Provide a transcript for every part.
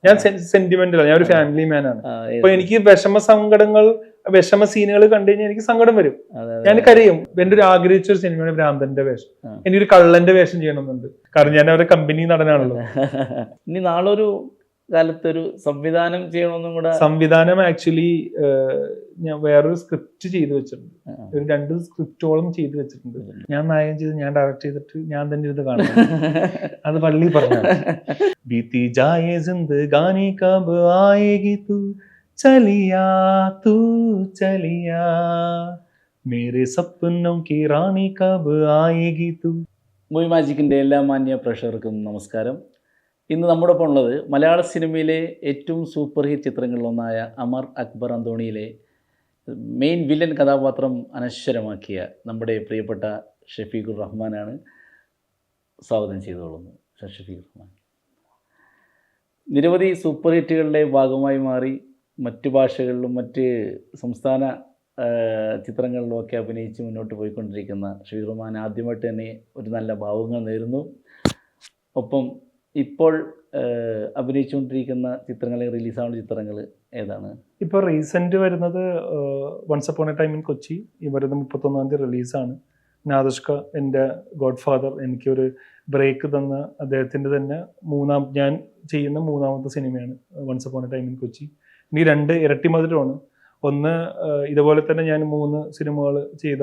ഞാൻ സെന്റിമെന്റൽ, ഞാൻ ഒരു ഫാമിലി മാൻ ആണ്. അപ്പൊ എനിക്ക് വിഷമ സീനുകൾ കണ്ടു കഴിഞ്ഞാൽ എനിക്ക് സങ്കടം വരും, ഞാൻ കരയും. എന്റെ ഒരു ആഗ്രഹിച്ച ഒരു സിനിമയാണ് ഭ്രാന്തന്റെ വേഷം. എനിക്കൊരു കള്ളന്റെ വേഷം ചെയ്യണമെന്നുണ്ട്, കാരണം ഞാൻ അവരുടെ കമ്പനി നടനാണല്ലോ. ഇനി നാളൊരു കാലത്തൊരു സംവിധാനം ചെയ്യണമെന്നും കൂടെ. സംവിധാനം ആക്ച്വലി ഞാൻ വേറൊരു സ്ക്രിപ്റ്റ് ചെയ്തു വെച്ചിട്ടുണ്ട്, ഒരു 2 സ്ക്രിപ്റ്റോളം ചെയ്തു വെച്ചിട്ടുണ്ട്. ഞാൻ നായകൻ ചെയ്ത്, ഞാൻ ഡയറക്ട് ചെയ്തിട്ട് ഞാൻ തന്നെ ഇത് കാണും. അത് പള്ളി പറഞ്ഞാണ്. ബീത്തി ജായേ ജിന്ദഗാനി കബ് ആയേഗി തൂ ചലിയാ തൂ ചലിയാ മേരെ സപ്നോं की रानी कब आएगी तू. മൂവി മാജിക്കിൻ്റെ എല്ലാ മാന്യ പ്രേക്ഷകർക്കും നമസ്കാരം. ഇന്ന് നമ്മുടെ ഒപ്പം ഉള്ളത് മലയാള സിനിമയിലെ ഏറ്റവും സൂപ്പർ ഹിറ്റ് ചിത്രങ്ങളിലൊന്നായ അമർ അക്ബർ അന്തോണിയിലെ മെയിൻ വില്ലൻ കഥാപാത്രം അനശ്വരമാക്കിയ നമ്മുടെ പ്രിയപ്പെട്ട ഷഫീഖുർ റഹ്മാനാണ്. സ്വാഗതം ചെയ്തുകൊള്ളുന്നു ഷഫീഖുർ റഹ്മാൻ. നിരവധി സൂപ്പർ ഹിറ്റുകളുടെ ഭാഗമായി മാറി മറ്റു ഭാഷകളിലും മറ്റ് സംസ്ഥാന ചിത്രങ്ങളിലുമൊക്കെ അഭിനയിച്ച് മുന്നോട്ട് പോയിക്കൊണ്ടിരിക്കുന്ന ഷഫീഖുർ റഹ്മാൻ ആദ്യമായിട്ട് തന്നെ ഒരു നല്ല ഭാവങ്ങൾ നേരുന്നു. ഒപ്പം ഇപ്പോൾ അഭിനയിച്ചുകൊണ്ടിരിക്കുന്ന ചിത്രങ്ങൾ, റിലീസാവുന്ന ചിത്രങ്ങൾ ഏതാണ്? ഇപ്പോൾ റീസെന്റ് വരുന്നത് once upon a time in Kochi, ഈ വരുന്ന 31-ാം തീയതി റിലീസാണ്. നാദഷ്ക, എൻ്റെ ഗോഡ് ഫാദർ, എനിക്കൊരു ബ്രേക്ക് തന്ന അദ്ദേഹത്തിൻ്റെ തന്നെ ഞാൻ ചെയ്യുന്ന 3ാമത്തെ സിനിമയാണ് once upon a time in Kochi. ഇനി 2 ഇരട്ടി മധുരമാണ്. ഒന്ന് ഇതുപോലെ തന്നെ ഞാൻ 3 സിനിമകൾ ചെയ്ത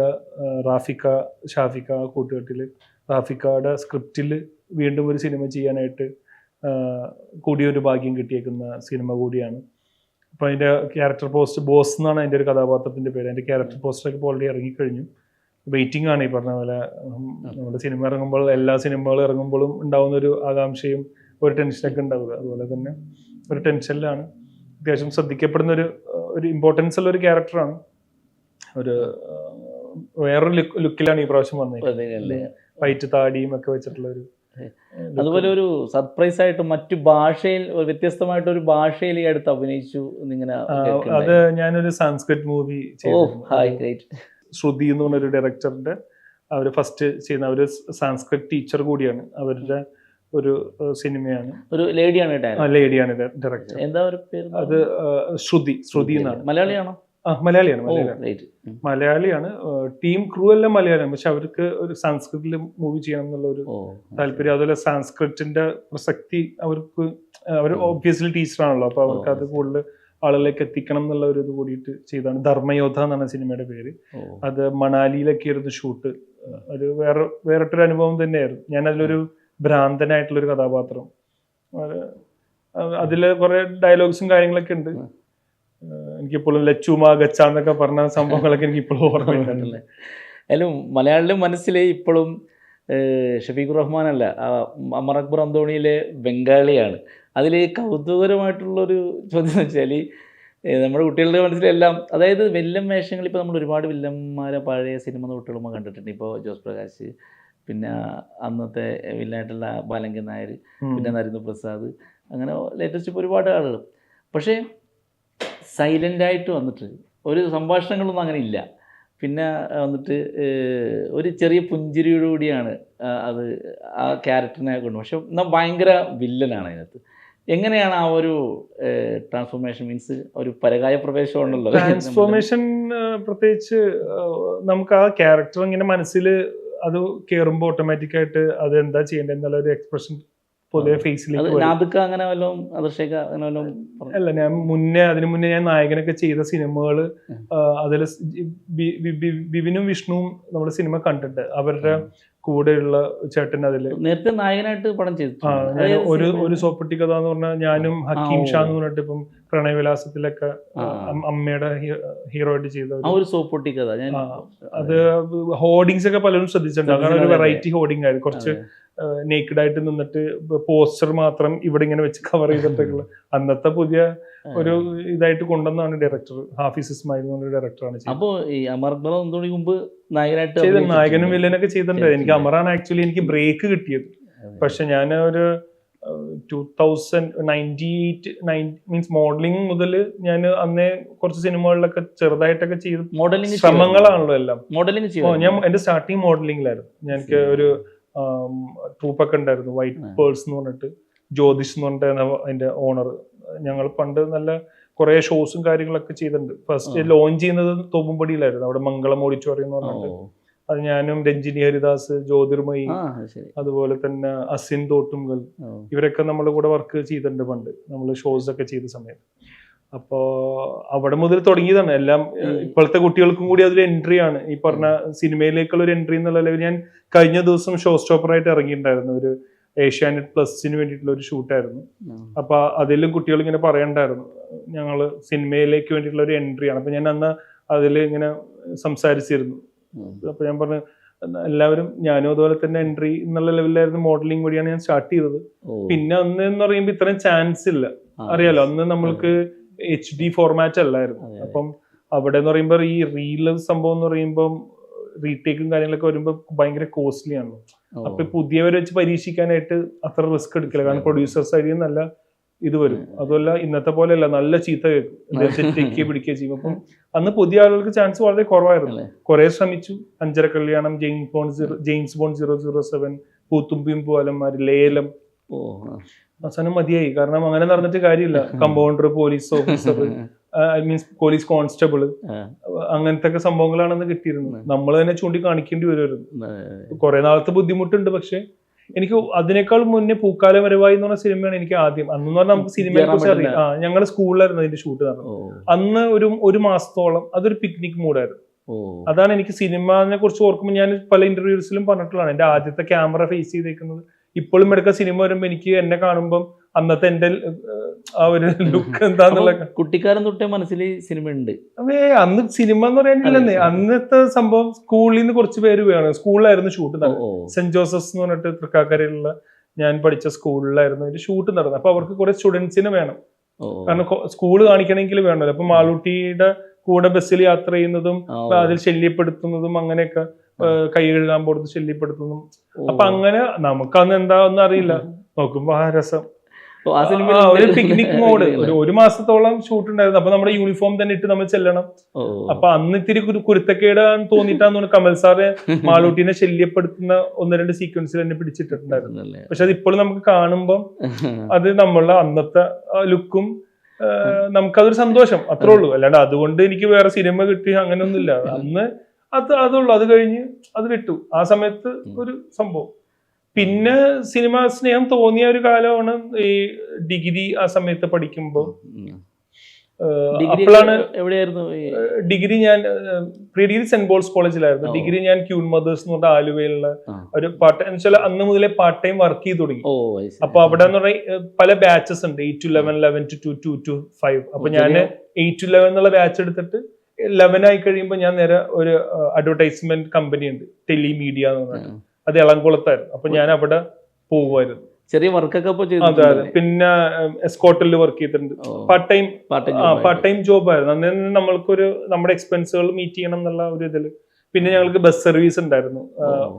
റാഫിക്ക, ഷാഫിക്ക കൂട്ടുകെട്ടിൽ റാഫിക്കയുടെ സ്ക്രിപ്റ്റിൽ വീണ്ടും ഒരു സിനിമ ചെയ്യാനായിട്ട് കൂടിയൊരു ഭാഗ്യം കിട്ടിയേക്കുന്ന സിനിമ കൂടിയാണ്. അപ്പോൾ അതിൻ്റെ ക്യാരക്ടർ പോസ്റ്റ് ബോസ് എന്നാണ് അതിൻ്റെ ഒരു കഥാപാത്രത്തിൻ്റെ പേര്. അതിൻ്റെ ക്യാരക്ടർ പോസ്റ്ററൊക്കെ ഇപ്പോൾ ഓൾറെഡി ഇറങ്ങിക്കഴിഞ്ഞു. വെയിറ്റിംഗ് ആണ്. ഈ പറഞ്ഞ പോലെ നമ്മുടെ സിനിമ ഇറങ്ങുമ്പോൾ, എല്ലാ സിനിമകളും ഇറങ്ങുമ്പോഴും ഉണ്ടാവുന്നൊരു ആകാംക്ഷയും ഒരു ടെൻഷനൊക്കെ ഉണ്ടാവുക. അതുപോലെ തന്നെ ഒരു ടെൻഷനിലാണ്. അത്യാവശ്യം ശ്രദ്ധിക്കപ്പെടുന്ന ഒരു ഇമ്പോർട്ടൻസ് ഉള്ള ഒരു ക്യാരക്ടറാണ്. ഒരു വേറൊരു ലുക്കിലാണ് ഈ പ്രാവശ്യം വന്നത്. വൈറ്റ് താടിയും ഒക്കെ വെച്ചിട്ടുള്ള ഒരു. അതുപോലെ ഒരു സർപ്രൈസ് ആയിട്ട് മറ്റു ഭാഷയിൽ, വ്യത്യസ്തമായിട്ട് ഒരു ഭാഷയിൽ ഈ അടുത്ത് അഭിനയിച്ചു എന്നിങ്ങനെ. അത് ഞാനൊരു സാൻസ്ക്രിറ്റ് മൂവി ശ്രുതി എന്ന് പറഞ്ഞൊരു ഡയറക്ടറിന്റെ, അവര് ഫസ്റ്റ് ചെയ്യുന്ന, അവര് സാൻസ്ക്രിറ്റ് ടീച്ചർ കൂടിയാണ്. അവരുടെ ഒരു സിനിമയാണ്. ഒരു ലേഡിയാണ് ഡയറക്ടർ. എന്താ ഒരു പേര്? അത് ശ്രുതി എന്നാണ്. മലയാളിയാണോ? മലയാളിയാണ്. ടീം ക്രൂ എല്ലാം മലയാളിയാണ്. പക്ഷെ അവർക്ക് ഒരു സാൻസ്ക്രിറ്റിൽ മൂവി ചെയ്യണം എന്നുള്ള ഒരു താല്പര്യം. അതുപോലെ സാൻസ്ക്രിറ്റിന്റെ പ്രസക്തി അവർക്ക്, അവർ ഒബ്വിയസ്ലി ടീച്ചറാണല്ലോ, അപ്പൊ അവർക്ക് അത് കൂടുതൽ ആളുകളിലേക്ക് എത്തിക്കണം എന്നുള്ള ഒരു ഇത് കൂടിയിട്ട് ചെയ്താണ്. ധർമ്മയോധ എന്നാണ് സിനിമയുടെ പേര്. അത് മണാലിയിലൊക്കെ ആയിരുന്നു ഷൂട്ട്. ഒരു വേറിട്ടൊരു അനുഭവം തന്നെയായിരുന്നു. ഞാൻ അതിലൊരു ഭ്രാന്തനായിട്ടുള്ളൊരു കഥാപാത്രം. അതില് കുറെ ഡയലോഗ്സും കാര്യങ്ങളൊക്കെ ഉണ്ട്. എനിക്കിപ്പോഴും ലച്ചുമാ ഗച്ച എന്നൊക്കെ പറഞ്ഞ സംഭവങ്ങളൊക്കെ എനിക്ക് ഇപ്പോഴും ഓർമ്മയില്ല. അതിലും മലയാളിയുടെ മനസ്സിൽ ഇപ്പോഴും ഷഫീഖുർ റഹ്മാൻ അല്ല, അമർ അക്ബർ അന്തോണിയിലെ ബംഗാളിയാണ്. അതിൽ കൗതുകരമായിട്ടുള്ളൊരു ചോദ്യം എന്ന് വെച്ചാൽ, നമ്മുടെ കുട്ടികളുടെ മനസ്സിലെല്ലാം, അതായത് വില്ലൻ വേഷങ്ങൾ, ഇപ്പോൾ നമ്മൾ ഒരുപാട് വില്ലന്മാരെ പഴയ സിനിമ കുട്ടികളുമ്പോൾ കണ്ടിട്ടുണ്ട്. ഇപ്പോൾ ജോസ് പ്രകാശ്, പിന്നെ അന്നത്തെ വില്ലനായിട്ടുള്ള ബാലങ്കൻ നായർ, പിന്നെ നരേന്ദ്ര പ്രസാദ്, അങ്ങനെ ലേറ്റസ്റ്റ് ഇപ്പോൾ ഒരുപാട് ആളുകൾ. പക്ഷേ സൈലൻ്റായിട്ട് വന്നിട്ട് ഒരു സംഭാഷണങ്ങളൊന്നും അങ്ങനെ ഇല്ല. പിന്നെ വന്നിട്ട് ഒരു ചെറിയ പുഞ്ചിരിയോടുകൂടിയാണ് അത് ആ ക്യാരക്ടറിനെ കൊണ്ട്. പക്ഷെ എന്നാൽ ഭയങ്കര വില്ലനാണ് അതിനകത്ത്. എങ്ങനെയാണ് ആ ഒരു ട്രാൻസ്ഫോർമേഷൻ? മീൻസ് ഒരു പരകായ പ്രവേശം ഉണ്ടല്ലോ. ട്രാൻസ്ഫോർമേഷൻ പ്രത്യേകിച്ച് നമുക്ക് ആ ക്യാരക്ടർ ഇങ്ങനെ മനസ്സിൽ അത് കയറുമ്പോൾ ഓട്ടോമാറ്റിക്കായിട്ട് അത് എന്താ ചെയ്യേണ്ടത് എന്നുള്ള ഒരു എക്സ്പ്രഷൻ പൊതുവെ ഫേസിലേക്ക്. അല്ല, അതിനു മുന്നേ ഞാൻ നായകനൊക്കെ ചെയ്ത സിനിമകള്, അതിൽ ബിബിനും വിഷ്ണുവും നമ്മുടെ സിനിമ കണ്ടിട്ട് അവരുടെ കൂടെയുള്ള ചേട്ടൻ അതില് നേരത്തെ നായകനായിട്ട് പടം ചെയ്തു. ഒരു സോപ്പട്ടി കഥ എന്ന് പറഞ്ഞാൽ ഞാനും ഹക്കീം ഷാ എന്ന് പറഞ്ഞിട്ട് ഇപ്പം പ്രണയവിലാസത്തിലൊക്കെ അമ്മയുടെ ഹീറോ ആയിട്ട് ചെയ്ത ഒരു സോപ്പട്ടി കഥ. അത് ഹോർഡിങ്സ് ഒക്കെ പലരും ശ്രദ്ധിച്ചിട്ടുണ്ട്. അങ്ങനെ ഒരു വെറൈറ്റി ഹോർഡിംഗ് ആയിരുന്നു. കുറച്ച് നേക്കഡ് ആയിട്ട് നിന്നിട്ട് പോസ്റ്റർ മാത്രം ഇവിടെ ഇങ്ങനെ വെച്ച് കവർ ചെയ്തിട്ടുള്ള അന്നത്തെ പുതിയ ഒരു ഇതായിട്ട് കൊണ്ടുവന്നാണ് ഡയറക്ടർ. ഹാഫിസ് ഇസ്മായിൽ എന്ന് പറഞ്ഞ ഡയറക്ടറാണ്. അപ്പോൾ ഈ അമർ അക്ബർ അന്തോണി മുമ്പ് നായകനും വില്ലനൊക്കെ ചെയ്തിട്ടുണ്ട്. എനിക്ക് അമറാണ് ആക്ച്വലി എനിക്ക് ബ്രേക്ക് കിട്ടിയത്. പക്ഷെ ഞാൻ ഒരു 2098 മീൻസ് മോഡലിംഗ് മുതൽ ഞാൻ അന്നേ കുറച്ച് സിനിമകളിലൊക്കെ ചെറുതായിട്ടൊക്കെ ചെയ്ത് ശ്രമങ്ങളാണല്ലോ എല്ലാം. ഞാൻ എന്റെ സ്റ്റാർട്ടിങ് മോഡലിംഗിലായിരുന്നു. എനിക്ക് ഒരു ട്രൂപ്പൊക്കെ ഉണ്ടായിരുന്നു, വൈറ്റ് പേൾസ് എന്ന് പറഞ്ഞിട്ട്. ജ്യോതിഷ് എന്ന് പറഞ്ഞിട്ട് അതിന്റെ ഓണർ. ഞങ്ങൾ പണ്ട് നല്ല കുറെ ഷോസും കാര്യങ്ങളൊക്കെ ചെയ്തിട്ടുണ്ട്. ഫസ്റ്റ് ലോഞ്ച് ചെയ്യുന്നത് തോപ്പുംപടിയിലായിരുന്നു, അവിടെ മംഗളം ഓഡിറ്റോറിയം എന്ന് പറഞ്ഞിട്ട്. അത് ഞാനും രഞ്ജിനി ഹരിദാസ്, ജ്യോതിർമയി, അതുപോലെ തന്നെ അസിൻ തോട്ടുങ്കൽ, ഇവരൊക്കെ നമ്മുടെ കൂടെ വർക്ക് ചെയ്തിട്ടുണ്ട് പണ്ട് നമ്മൾ ഷോസ് ഒക്കെ ചെയ്ത സമയത്ത്. അപ്പോ അവിടെ മുതൽ തുടങ്ങിയതാണ് എല്ലാം. ഇപ്പോഴത്തെ കുട്ടികൾക്കും കൂടി അതൊരു എൻട്രി ആണ്, ഈ പറഞ്ഞ സിനിമയിലേക്കുള്ള ഒരു എൻട്രി എന്നുള്ള ലെവൽ. ഞാൻ കഴിഞ്ഞ ദിവസം ഷോ സ്റ്റോപ്പറായിട്ട് ഇറങ്ങിയിട്ടുണ്ടായിരുന്നു, ഒരു ഏഷ്യാനെറ്റ് പ്ലസിന് വേണ്ടിയിട്ടുള്ള ഒരു ഷൂട്ടായിരുന്നു. അപ്പൊ അതിലും കുട്ടികൾ ഇങ്ങനെ പറയണ്ടായിരുന്നു, ഞങ്ങള് സിനിമയിലേക്ക് വേണ്ടിയിട്ടുള്ള ഒരു എൻട്രി ആണ്. അപ്പൊ ഞാൻ അന്ന് അതിൽ ഇങ്ങനെ സംസാരിച്ചിരുന്നു. അപ്പൊ ഞാൻ പറഞ്ഞു എല്ലാവരും, ഞാനും അതുപോലെ തന്നെ എൻട്രി എന്നുള്ള ലെവലിലായിരുന്നു, മോഡലിംഗ് വഴിയാണ് ഞാൻ സ്റ്റാർട്ട് ചെയ്തത്. പിന്നെ അന്ന് എന്ന് പറയുമ്പോൾ ഇത്രയും ചാൻസ് ഇല്ല, അറിയാലോ, അന്ന് നമ്മൾക്ക് HD ഫോർമാറ്റ് അല്ലായിരുന്നു. അപ്പം അവിടെ എന്ന് പറയുമ്പോൾ ഈ റീല് സംഭവം എന്ന് പറയുമ്പോൾ റീടേക്കും കാര്യങ്ങളൊക്കെ വരുമ്പോൾ ഭയങ്കര കോസ്റ്റ്ലി ആണ്. അപ്പൊ പുതിയവരെ വെച്ച് പരീക്ഷിക്കാനായിട്ട് അത്ര റിസ്ക് എടുക്കില്ല, കാരണം പ്രൊഡ്യൂസേഴ്സ് ആയിരിക്കും നല്ല ഇത് വരും. അതുമല്ല ഇന്നത്തെ പോലെ അല്ല, നല്ല ചീത്ത കേൾക്കും, പിടിക്കുക ചെയ്യും. അപ്പം അന്ന് പുതിയ ആളുകൾക്ക് ചാൻസ് വളരെ കുറവായിരുന്നു. കുറെ ശ്രമിച്ചു, അഞ്ചര കല്യാണം, ജെയിംസ് ബോണ്ട് 007, പൂത്തുമ്പിയും പൂവാലന്മാര്, ലേലം, അവസാനം മതിയായി. കാരണം അങ്ങനെ നടന്നിട്ട് കാര്യമില്ല. Compounder, police officer, means police constable, അങ്ങനത്തെ ഒക്കെ സംഭവങ്ങളാണെന്ന് കിട്ടിയിരുന്നത്. നമ്മൾ തന്നെ ചൂണ്ടിക്കാണിക്കേണ്ടി വരുമായിരുന്നു. കുറെ നാളത്തെ ബുദ്ധിമുട്ടുണ്ട്. പക്ഷെ എനിക്ക് അതിനേക്കാൾ മുന്നേ പൂക്കാലം വരവായി എന്ന് പറഞ്ഞ സിനിമയാണ് എനിക്ക് ആദ്യം. അന്ന് പറഞ്ഞാൽ നമുക്ക് സിനിമയെ കുറിച്ച് അറിയാം. ഞങ്ങളുടെ സ്കൂളിലായിരുന്നു അതിന്റെ ഷൂട്ട് നടന്നത്. അന്ന് ഒരു മാസത്തോളം അതൊരു പിക്നിക് മൂഡായിരുന്നു. അതാണ് എനിക്ക് സിനിമയെ കുറിച്ച് ഓർക്കുമ്പോൾ ഞാൻ പല ഇന്റർവ്യൂസിലും പറഞ്ഞിട്ടുള്ളതാണ്, എന്റെ ആദ്യത്തെ ക്യാമറ ഫേസ് ചെയ്തേക്കുന്നത്. ഇപ്പോഴും എടുക്ക സിനിമ വരുമ്പോ എനിക്ക് എന്നെ കാണുമ്പോൾ അന്നത്തെ എന്റെ ആ ഒരു ലുക്ക് എന്താന്നുള്ള. കുട്ടിക്കാലം തൊട്ടേ മനസ്സിൽ സിനിമ ഉണ്ട്. അന്ന് സിനിമ എന്ന് പറയാനില്ലെന്നേ, അന്നത്തെ സംഭവം സ്കൂളിൽ നിന്ന് കുറച്ച് പേര് വേണം. സ്കൂളിലായിരുന്നു ഷൂട്ട് നടന്നത്. സെന്റ് ജോസഫ്സ് എന്ന് പറഞ്ഞിട്ട് തൃക്കാക്കരയിലുള്ള ഞാൻ പഠിച്ച സ്കൂളിലായിരുന്നു ഒരു ഷൂട്ട് നടന്നത്. അപ്പൊ അവർക്ക് കുറെ സ്റ്റുഡൻസിന് വേണം, കാരണം സ്കൂള് കാണിക്കണമെങ്കിൽ വേണമല്ലോ. അപ്പൊ മാളൂട്ടിയുടെ കൂടെ ബസ്സിൽ യാത്ര ചെയ്യുന്നതും അതിൽ ശല്യപ്പെടുത്തുന്നതും അങ്ങനെയൊക്കെ, കൈ കഴുകാൻ പോകുന്നത് ശല്യപ്പെടുത്തുന്നതും. അപ്പൊ അങ്ങനെ നമുക്കന്ന് എന്താന്ന് അറിയില്ല, നോക്കുമ്പോ ആ രസം, ഒരു പിക്നിക് മോഡ്. ഒരു മാസത്തോളം ഷൂട്ട് ഉണ്ടായിരുന്നു. അപ്പൊ നമ്മുടെ യൂണിഫോം തന്നെ ഇട്ട് നമ്മൾ ചെല്ലണം. അപ്പൊ അന്ന് ഇത്തിരി കുരുത്തക്കേടാന്ന് തോന്നിയിട്ടാന്ന് കമൽ സാറ് മാളൂട്ടിനെ ശല്യപ്പെടുത്തുന്ന 1-2 സീക്വൻസിൽ എന്നെ പിടിച്ചിട്ടുണ്ടായിരുന്നു. പക്ഷെ അത് ഇപ്പോഴും നമുക്ക് കാണുമ്പം അത് നമ്മളുടെ അന്നത്തെ ലുക്കും നമുക്കതൊരു സന്തോഷം, അത്രേ ഉള്ളൂ. അല്ലാണ്ട് അതുകൊണ്ട് എനിക്ക് വേറെ സിനിമ കിട്ടി അങ്ങനെയൊന്നുമില്ല. അന്ന് അതുള്ളൂ. അത് കഴിഞ്ഞ് അത് വിട്ടു. ആ സമയത്ത് ഒരു സംഭവം. പിന്നെ സിനിമ സ്നേഹം തോന്നിയ ഒരു കാലമാണ് ഈ ഡിഗ്രി ആ സമയത്ത് പഠിക്കുമ്പോൾ. അപ്പോഴാണ് ഡിഗ്രി ഞാൻ പ്രീ ഡിഗ്രി സെന്റ് പോൾസ് കോളേജിലായിരുന്നു. ഡിഗ്രി ഞാൻ ക്യൂൻ മദേഴ്സ് എന്ന് പറഞ്ഞ ആലുവയിലുള്ള ഒരു പാർട്ട് ടൈം, വെച്ചാൽ അന്ന് മുതലേ പാർട്ട് ടൈം വർക്ക് ചെയ്ത് തുടങ്ങി. അപ്പൊ അവിടെ എന്ന് പറഞ്ഞാൽ പല ബാച്ചസ് ഉണ്ട്, 8 to 11, 11 to 2, 2 to 5. അപ്പൊ ഞാൻ 8 to 11 എന്നുള്ള ബാച്ച് എടുത്തിട്ട് 11 ആയി കഴിയുമ്പോൾ ഞാൻ നേരെ ഒരു അഡ്വർടൈസ്മെന്റ് കമ്പനി ഉണ്ട്, ടെലിമീഡിയ എന്ന് പറഞ്ഞിട്ട്. അത് എളംകുളത്തായിരുന്നു. അപ്പൊ ഞാൻ അവിടെ പോകുമായിരുന്നു. ചെറിയ വർക്കൊക്കെ. അതെ അതെ. പിന്നെ എസ്കോർട്ടിൽ വർക്ക് ചെയ്തിട്ടുണ്ട്. പാർട്ട് ടൈം ജോബ് ആയിരുന്നു. അന്ന് നമ്മൾക്കൊരു നമ്മുടെ എക്സ്പെൻസുകൾ മീറ്റ് ചെയ്യണം എന്നുള്ള ഒരു ഇതില്. പിന്നെ ഞങ്ങൾക്ക് ബസ് സർവീസ് ഉണ്ടായിരുന്നു.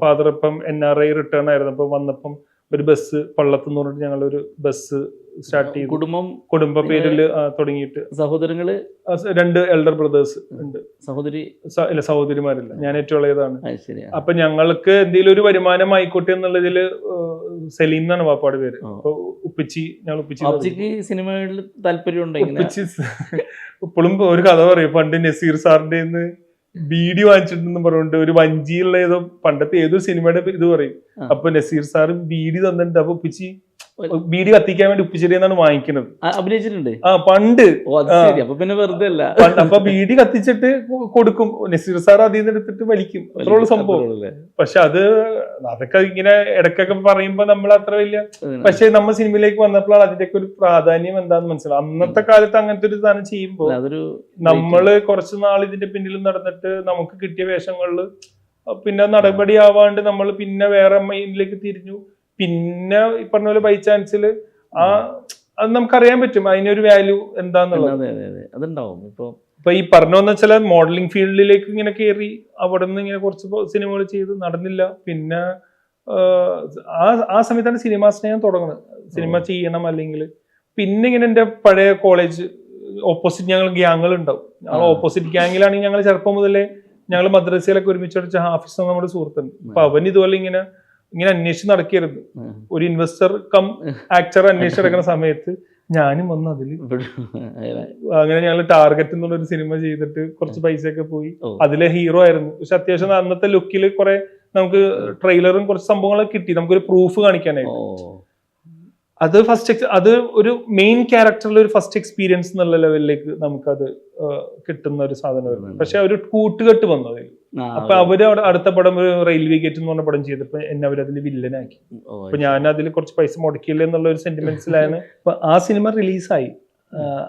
ഫാദർ ഇപ്പം NRI റിട്ടേൺ ആയിരുന്നു. അപ്പൊ വന്നപ്പം ഒരു ബസ് പള്ളത്തെന്ന് പറഞ്ഞിട്ട് ഞങ്ങളൊരു ബസ് സ്റ്റാർട്ട് ചെയ്തു. കുടുംബ പേരില് തുടങ്ങിയിട്ട്. സഹോദരങ്ങള് 2 എൽഡർ ബ്രദേഴ്സ് ഉണ്ട്. ഇല്ല, സഹോദരിമാരില്ല, ഞാൻ ഏറ്റവും ഇളയതാണ്. അപ്പൊ ഞങ്ങൾക്ക് എന്തെങ്കിലും ഒരു വരുമാനം ആയിക്കോട്ടെ എന്നുള്ളതില് സലീം എന്നാണ് പാപ്പാട് പേര്. അപ്പൊ ഞങ്ങൾ ഉപ്പിച്ചി സിനിമകളിൽ താല്പര്യം. ഇപ്പോഴും ഒരു കഥ പറയും, പണ്ട് നസീർ സാറിന്റെ ബീഡി വാങ്ങിച്ചിട്ടുണ്ടെന്ന് പറഞ്ഞുകൊണ്ട് ഒരു വഞ്ചിയുള്ള ഏതോ പണ്ടത്തെ ഏതൊരു സിനിമയുടെ ഇത് പറയും. അപ്പൊ നസീർ സാറ് ബീഡി തന്നിട്ടുണ്ട്. അപ്പൊ ഉപ്പിച്ചി ബീഡി കത്തിക്കാൻ വേണ്ടി ഉപ്പിച്ചെടിയെന്നാണ് വാങ്ങിക്കുന്നത്. അഭിനയിച്ചിട്ടുണ്ട് പണ്ട്. പിന്നെ വെറുതെ അല്ല. അപ്പൊ ബീഡി കത്തിച്ചിട്ട് കൊടുക്കും, നസീർ സാർ അതിൽ നിന്ന് എടുത്തിട്ട് വലിക്കും. അത്രയുള്ള സംഭവം. പക്ഷെ അതൊക്കെ ഇങ്ങനെ ഇടയ്ക്കൊക്കെ പറയുമ്പോ നമ്മൾ അത്ര വലിയ, പക്ഷെ നമ്മൾ സിനിമയിലേക്ക് വന്നപ്പോഴാണ് അതിന്റെയൊക്കെ ഒരു പ്രാധാന്യം എന്താന്ന് മനസ്സിലാവും. അന്നത്തെ കാലത്ത് അങ്ങനത്തെ ഒരു സാധനം ചെയ്യുമ്പോ നമ്മള് കുറച്ചു നാൾ ഇതിന്റെ പിന്നിൽ നടന്നിട്ട് നമുക്ക് കിട്ടിയ വേഷങ്ങളില് പിന്നെ നടപടി ആവാണ്ട് നമ്മൾ പിന്നെ വേറെ മൈൻഡിലേക്ക് തിരിഞ്ഞു. പിന്നെ ഈ പറഞ്ഞ പോലെ ബൈ ചാൻസിൽ അത് നമുക്കറിയാൻ പറ്റും അതിനൊരു വാല്യൂ എന്താന്നുള്ളത്. ഇപ്പൊ ഈ പറഞ്ഞോന്ന് വെച്ചാൽ മോഡലിംഗ് ഫീൽഡിലേക്ക് ഇങ്ങനെ കയറി അവിടെ നിന്ന് ഇങ്ങനെ കുറച്ച് സിനിമകൾ ചെയ്ത് നടന്നില്ല. പിന്നെ ആ സമയത്താണ് സിനിമാ സ്നേഹം തുടങ്ങുന്നത്, സിനിമ ചെയ്യണം അല്ലെങ്കിൽ. പിന്നെ ഇങ്ങനെ എന്റെ പഴയ കോളേജ് ഓപ്പോസിറ്റ് ഞങ്ങൾ ഗ്യാങ്ങൾ ഉണ്ടാവും. ഞങ്ങൾ ഓപ്പോസിറ്റ് ഗ്യാങ്ങിലാണെങ്കിൽ ഞങ്ങൾ ചെറുപ്പം മുതലേ ഞങ്ങൾ മദ്രസയിലൊക്കെ ഒരുമിച്ച് പഠിച്ച ഹാഫിസ് നമ്മുടെ സുഹൃത്തുണ്ട്. അപ്പൊ അവൻ ഇതുപോലെ ഇങ്ങനെ ഇങ്ങനെ അന്വേഷിച്ച് നടക്കരുത്. ഒരു ഇൻവെസ്റ്റർ കം ആക്ടർ അന്വേഷിച്ച് നടക്കുന്ന സമയത്ത് ഞാനും വന്ന് അതിൽ അങ്ങനെ ഞങ്ങൾ ടാർഗറ്റ് എന്നുള്ള ഒരു സിനിമ ചെയ്തിട്ട് കുറച്ച് പൈസയൊക്കെ പോയി. അതിലെ ഹീറോ ആയിരുന്നു. പക്ഷെ അത്യാവശ്യം അന്നത്തെ ലുക്കിൽ കുറെ നമുക്ക് ട്രെയിലറും കുറച്ച് സംഭവങ്ങളൊക്കെ കിട്ടി, നമുക്കൊരു പ്രൂഫ് കാണിക്കാനായിട്ട്. അത് അത് ഒരു മെയിൻ ക്യാരക്ടറിൽ ഒരു ഫസ്റ്റ് എക്സ്പീരിയൻസ് എന്നുള്ള ലെവലിലേക്ക് നമുക്കത് കിട്ടുന്ന ഒരു സാധനമായിരുന്നു. പക്ഷെ ഒരു കൂട്ടുകെട്ട് വന്നു അതിൽ. അപ്പൊ അവര് അടുത്ത പടം ഒരു റെയിൽവേ ഗേറ്റ് എന്ന് പറഞ്ഞ പടം ചെയ്തപ്പോ എന്നെ അവരതിൽ വില്ലനാക്കി. അപ്പൊ ഞാൻ അതിൽ കുറച്ച് പൈസ മുടക്കില്ല എന്നുള്ള ഒരു സെന്റിമെന്റ്സിലാണ്. അപ്പൊ ആ സിനിമ റിലീസായി.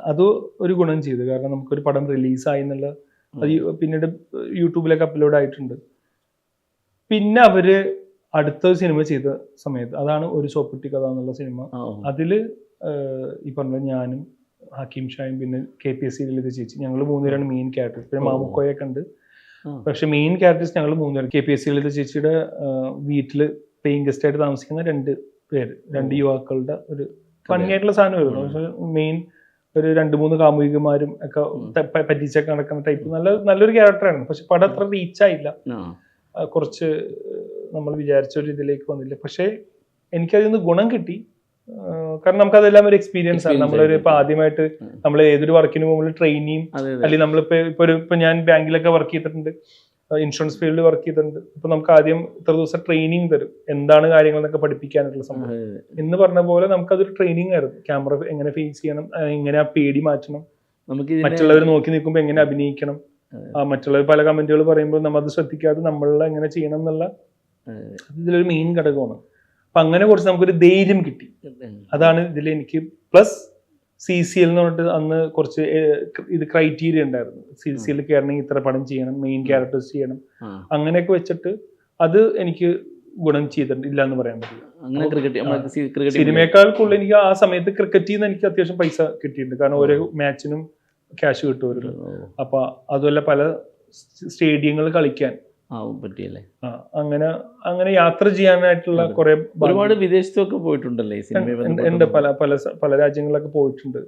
അത് ഒരു ഗുണം ചെയ്തു, കാരണം നമുക്കൊരു പടം റിലീസായി എന്നുള്ള അത് പിന്നീട് യൂട്യൂബിലൊക്കെ അപ്ലോഡ് ആയിട്ടുണ്ട്. പിന്നെ അവര് അടുത്ത സിനിമ ചെയ്ത സമയത്ത്, അതാണ് ഒരു സോപ്പട്ടി കഥ എന്നുള്ള സിനിമ. അതില് ഈ പറഞ്ഞ ഞാനും ഹക്കീം ഷായും പിന്നെ KPSC ലളിത ചേച്ചി, ഞങ്ങൾ മൂന്നുപേരാണ് മെയിൻ ക്യാരക്ടേഴ്സ്. പിന്നെ മാമുക്കോയൊക്കെ ഉണ്ട്. പക്ഷെ മെയിൻ ക്യാരക്ടേഴ്സ് ഞങ്ങൾ മൂന്നുപേരും. KPSC ലളിത ചേച്ചിയുടെ വീട്ടില് പെയിങ് ഗസ്റ്റ് ആയിട്ട് താമസിക്കുന്ന രണ്ട് യുവാക്കളുടെ ഒരു ഫണ്ണിയായിട്ടുള്ള സാധനമായിരുന്നു. പക്ഷെ മെയിൻ ഒരു 2-3 കാമുകിമാരും ഒക്കെ പറ്റിച്ചൊക്കെ നടക്കുന്ന ടൈപ്പ് നല്ലൊരു ക്യാരക്ടറായിരുന്നു. പക്ഷെ പടം അത്ര റീച്ചായില്ല, കുറച്ച് നമ്മൾ വിചാരിച്ച ഒരു ഇതിലേക്ക് വന്നില്ല. പക്ഷെ എനിക്കതിൽ നിന്ന് ഗുണം കിട്ടി, കാരണം നമുക്കതെല്ലാം ഒരു എക്സ്പീരിയൻസ് ആണ്. നമ്മളൊരു ഇപ്പൊ ആദ്യമായിട്ട് നമ്മൾ ഏതൊരു വർക്കിന് പോകുമ്പോൾ ട്രെയിനിങ്, അല്ലെങ്കിൽ നമ്മളിപ്പോ ഇപ്പൊ ഞാൻ ബാങ്കിലൊക്കെ വർക്ക് ചെയ്തിട്ടുണ്ട്, ഇൻഷുറൻസ് ഫീൽഡിൽ വർക്ക് ചെയ്തിട്ടുണ്ട്. ഇപ്പൊ നമുക്ക് ആദ്യം ഇത്ര ദിവസം ട്രെയിനിങ് തരും, എന്താണ് കാര്യങ്ങൾ എന്നൊക്കെ പഠിപ്പിക്കാനായിട്ടുള്ള സംഭവം. എന്ന് പറഞ്ഞ പോലെ നമുക്കതൊരു ട്രെയിനിങ് ആയിരുന്നു. ക്യാമറ എങ്ങനെ ഫേസ് ചെയ്യണം, എങ്ങനെ ആ പേടി മാറ്റണം, മറ്റുള്ളവർ നോക്കി നിൽക്കുമ്പോൾ എങ്ങനെ അഭിനയിക്കണം, മറ്റുള്ളവർ പല കമന്റുകൾ പറയുമ്പോൾ നമ്മൾ അത് ശ്രദ്ധിക്കാതെ നമ്മളെ എങ്ങനെ ചെയ്യണം എന്നുള്ള ഇതിലൊരു മെയിൻ ഘടകമാണ്. അപ്പൊ അങ്ങനെ കുറച്ച് നമുക്കൊരു ധൈര്യം കിട്ടി. അതാണ് ഇതിൽ എനിക്ക് പ്ലസ് CCL എന്ന് പറഞ്ഞിട്ട് അന്ന് കുറച്ച് ഇത് ക്രൈറ്റീരിയ ഉണ്ടായിരുന്നു. CCL കയറണമെങ്കിൽ ഇത്ര പടം ചെയ്യണം, മെയിൻ ക്യാരക്ടേഴ്സ് ചെയ്യണം, അങ്ങനെയൊക്കെ വെച്ചിട്ട് അത് എനിക്ക് ഗുണം ചെയ്തിട്ടുണ്ട്, ഇല്ല എന്ന് പറയാൻ പറ്റില്ല. സിനിമയേക്കാൾ കൂടുതൽ എനിക്ക് ആ സമയത്ത് ക്രിക്കറ്റിൽ നിന്ന് എനിക്ക് അത്യാവശ്യം പൈസ കിട്ടിയിട്ടുണ്ട്, കാരണം ഓരോ മാച്ചിനും ക്യാഷ് കിട്ടുമായിരുന്നു. അപ്പൊ അതുമല്ല പല സ്റ്റേഡിയങ്ങൾ കളിക്കാൻ പറ്റിയല്ലേ. അങ്ങനെ യാത്ര ചെയ്യാനായിട്ടുള്ള കുറെ ഒരുപാട് വിദേശത്തൊക്കെ പോയിട്ടുണ്ടല്ലേ ഉണ്ട്, പല രാജ്യങ്ങളിലൊക്കെ പോയിട്ടുണ്ട്.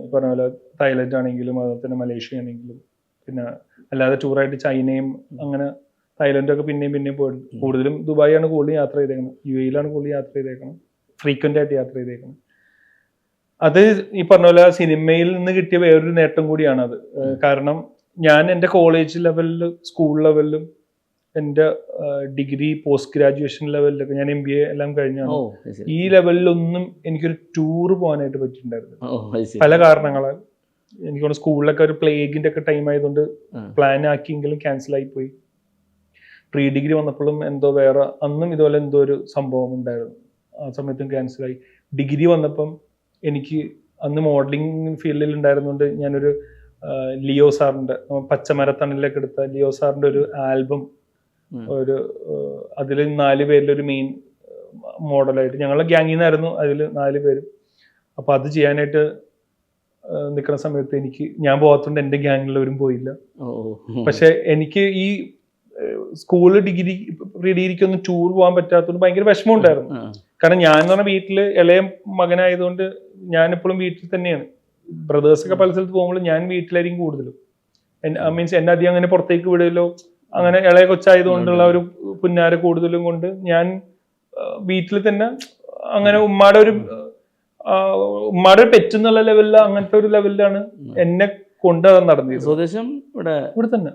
ഈ പറഞ്ഞ പോലെ തായ്ലൻഡ് ആണെങ്കിലും അതുപോലെ തന്നെ മലേഷ്യ ആണെങ്കിലും, പിന്നെ അല്ലാതെ ടൂറായിട്ട് ചൈനയും അങ്ങനെ തായ്ലൻഡൊക്കെ പിന്നെയും പോയിട്ടുണ്ട്. കൂടുതലും ദുബായ് ആണ് കൂടുതൽ യാത്ര ചെയ്തേക്കുന്നത്, UAE കൂടുതൽ യാത്ര ചെയ്തേക്കണം, ഫ്രീക്വന്റ് ആയിട്ട് യാത്ര ചെയ്തേക്കണം. അത് ഈ പറഞ്ഞ പോലെ സിനിമയിൽ നിന്ന് കിട്ടിയ വേറൊരു നേട്ടം കൂടിയാണ് അത്. കാരണം ഞാൻ എൻ്റെ കോളേജ് ലെവലിലും സ്കൂൾ ലെവലിലും എൻ്റെ ഡിഗ്രി പോസ്റ്റ് ഗ്രാജുവേഷൻ ലെവലിലൊക്കെ ഞാൻ MBA എല്ലാം കഴിഞ്ഞാണ്. ഈ ലെവലിലൊന്നും എനിക്കൊരു ടൂർ പോകാനായിട്ട് പറ്റിയിട്ടുണ്ടായിരുന്നു പല കാരണങ്ങളാൽ. എനിക്കൊന്ന് സ്കൂളിലൊക്കെ ഒരു പ്ലേഗിന്റെ ഒക്കെ ടൈം ആയതുകൊണ്ട് പ്ലാൻ ആക്കിയെങ്കിലും ക്യാൻസൽ ആയി പോയി. പ്രീ ഡിഗ്രി വന്നപ്പോഴും എന്തോ വേറെ അന്നും ഇതുപോലെ എന്തോ ഒരു സംഭവം ഉണ്ടായിരുന്നു, ആ സമയത്തും ക്യാൻസലായി. ഡിഗ്രി വന്നപ്പം എനിക്ക് അന്ന് മോഡലിംഗ് ഫീൽഡിൽ ഉണ്ടായിരുന്നുകൊണ്ട് ഞാനൊരു ലിയോ സാറിന്റെ പച്ചമരത്തണലിലൊക്കെ എടുത്ത ലിയോ സാറിന്റെ ഒരു ആൽബം, ഒരു അതിൽ 4 പേരിലൊരു മെയിൻ മോഡലായിട്ട് ഞങ്ങളുടെ ഗ്യാങ്ങിൽ നിന്നായിരുന്നു അതിൽ 4 പേരും. അപ്പൊ അത് ചെയ്യാനായിട്ട് നിൽക്കുന്ന സമയത്ത് ഞാൻ പോകാത്തോണ്ട് എൻ്റെ ഗ്യാങ്ങിലുള്ളവരും പോയില്ല. പക്ഷെ എനിക്ക് ഈ സ്കൂള് പ്രീ ഡിഗ്രിക്കൊന്നും ടൂർ പോകാൻ പറ്റാത്തതുകൊണ്ട് ഭയങ്കര വിഷമം ഉണ്ടായിരുന്നു. കാരണം ഞാൻ എന്ന് പറഞ്ഞാൽ വീട്ടില് ഇളയ മകനായതുകൊണ്ട് ഞാനെപ്പോഴും വീട്ടിൽ തന്നെയാണ്. ബ്രദേഴ്സൊക്കെ പല സ്ഥലത്ത് പോകുമ്പോൾ ഞാൻ വീട്ടിലായിരിക്കും കൂടുതലും. മീൻസ് എന്നെ അധികം അങ്ങനെ പുറത്തേക്ക് വിടുമല്ലോ, അങ്ങനെ ഇളയ കൊച്ചായതുകൊണ്ടുള്ള ഒരു പുന്നാര കൂടുതലും കൊണ്ട് ഞാൻ വീട്ടിൽ തന്നെ അങ്ങനെ ഉമ്മാടെ പെറ്റെന്നുള്ള ലെവലിൽ അങ്ങനത്തെ ഒരു ലെവലിലാണ് എന്നെ കൊണ്ട് നടന്നത്. സ്വദേശം ഇവിടെ തന്നെ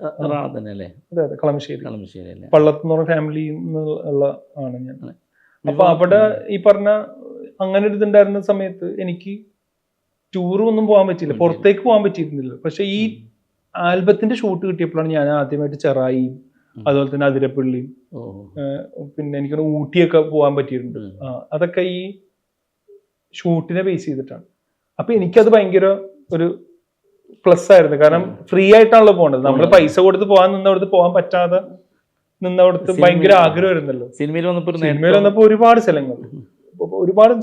അതെ, കളമശ്ശേരി പള്ളത്ത് പറഞ്ഞ ഫാമിലി ഉള്ള ആണ് ഞാൻ. അപ്പൊ അവിടെ ഈ പറഞ്ഞ അങ്ങനെ ഒരു ഇതുണ്ടായിരുന്ന സമയത്ത് എനിക്ക് ടൂറും ഒന്നും പോകാൻ പറ്റിയില്ല, പുറത്തേക്ക് പോകാൻ പറ്റിയിരുന്നില്ല. പക്ഷെ ഈ ആൽബത്തിന്റെ ഷൂട്ട് കിട്ടിയപ്പോഴാണ് ഞാൻ ആദ്യമായിട്ട് ചെറായിയും അതുപോലെ തന്നെ അതിരപ്പള്ളിയും പിന്നെ എനിക്ക് ഊട്ടിയൊക്കെ പോകാൻ പറ്റിയിട്ടുണ്ട്. അതൊക്കെ ഈ ഷൂട്ടിനെ ബേസ് ചെയ്തിട്ടാണ്. അപ്പൊ എനിക്കത് ഭയങ്കര ഒരു പ്ലസ് ആയിരുന്നു, കാരണം ഫ്രീ ആയിട്ടാണല്ലോ പോകേണ്ടത്. നമ്മൾ പൈസ കൊടുത്ത് നിന്നവിടുത്ത് പോകാൻ പറ്റാതെ നിന്നവിടുത്ത് ഭയങ്കര ആഗ്രഹമായിരുന്നല്ലോ. സിനിമയിൽ വന്നപ്പോ ഒരുപാട് സ്ഥലങ്ങൾ, ഒരുപാട്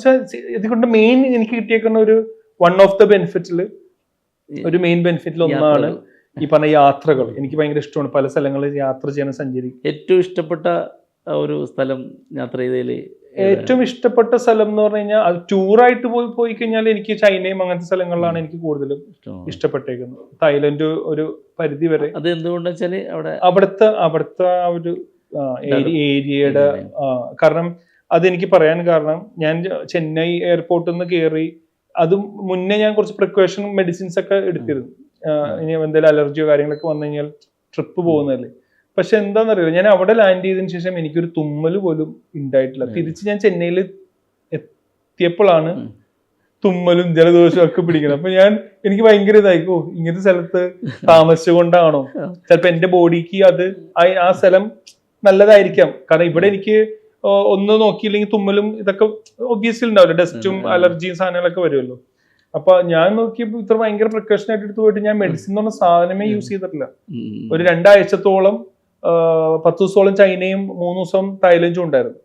ഇതുകൊണ്ട് മെയിൻ എനിക്ക് കിട്ടിയേക്കുന്ന ഒരു വൺ ഓഫ് ദ ബെനിഫിറ്റിൽ ഒരു മെയിൻ ബെനിഫിറ്റിൽ ഒന്നാണ് ഈ പറഞ്ഞ യാത്രകൾ. എനിക്ക് ഭയങ്കര ഇഷ്ടമാണ് പല സ്ഥലങ്ങളിൽ യാത്ര ചെയ്യാൻ, സഞ്ചരിക്കും. ഏറ്റവും ഇഷ്ടപ്പെട്ട ഒരു സ്ഥലം യാത്ര ചെയ്തതിൽ ഏറ്റവും ഇഷ്ടപ്പെട്ട സ്ഥലം എന്ന് പറഞ്ഞു കഴിഞ്ഞാൽ അത് ടൂറായിട്ട് പോയി കഴിഞ്ഞാൽ എനിക്ക് ചൈനയും അങ്ങനത്തെ സ്ഥലങ്ങളിലാണ് എനിക്ക് കൂടുതലും ഇഷ്ടപ്പെട്ടേക്കുന്നത്. തായ്ലൻഡ് ഒരു പരിധി വരെ. അത് എന്തുകൊണ്ടെന്ന് വെച്ചാൽ അവിടുത്തെ ആ ഒരു ഏരിയയുടെ കാരണം അതെനിക്ക് പറയാൻ കാരണം ഞാൻ ചെന്നൈ എയർപോർട്ടിൽ നിന്ന് കയറി അത് മുന്നേ ഞാൻ കുറച്ച് പ്രിക്കോഷൻ മെഡിസിൻസ് ഒക്കെ എടുത്തിരുന്നു. ഇനി എന്തെങ്കിലും അലർജിയോ കാര്യങ്ങളൊക്കെ വന്നു കഴിഞ്ഞാൽ ട്രിപ്പ് പോകുന്നതല്ലേ. പക്ഷെ എന്താണെന്നറിയില്ല, ഞാൻ അവിടെ ലാൻഡ് ചെയ്തതിനു ശേഷം എനിക്കൊരു തുമ്മൽ പോലും ഉണ്ടായിട്ടില്ല. തിരിച്ച് ഞാൻ ചെന്നൈയിൽ എത്തിയപ്പോഴാണ് തുമ്മലും ജലദോഷവും ഒക്കെ പിടിക്കുന്നത്. അപ്പൊ എനിക്ക് ഭയങ്കര ഇതായിക്കോ, ഇങ്ങനത്തെ സ്ഥലത്ത് താമസിച്ചുകൊണ്ടാണോ, ചിലപ്പോ എന്റെ ബോഡിക്ക് അത് ആ സ്ഥലം നല്ലതായിരിക്കാം. കാരണം ഇവിടെ എനിക്ക് ഒന്ന് നോക്കിയില്ലെങ്കിൽ തുമ്മലും ഇതൊക്കെ ഒബ്വിയസ്ലി ഉണ്ടാവില്ല, ഡസ്റ്റും അലർജിയും സാധനങ്ങളൊക്കെ വരുമല്ലോ. അപ്പൊ ഞാൻ നോക്കിയപ്പോൾ ഇത്ര ഭയങ്കര പ്രിക്കോഷൻ ആയിട്ട് എടുത്തു പോയിട്ട് ഞാൻ മെഡിസിൻ എന്ന് പറഞ്ഞ സാധനമേ യൂസ് ചെയ്തിട്ടില്ല. ഒരു 2 ആഴ്ചത്തോളം 10 ദിവസത്തോളം ചൈനയും 3 ദിവസം തായ്ലൻഡും ഉണ്ടായിരുന്നു.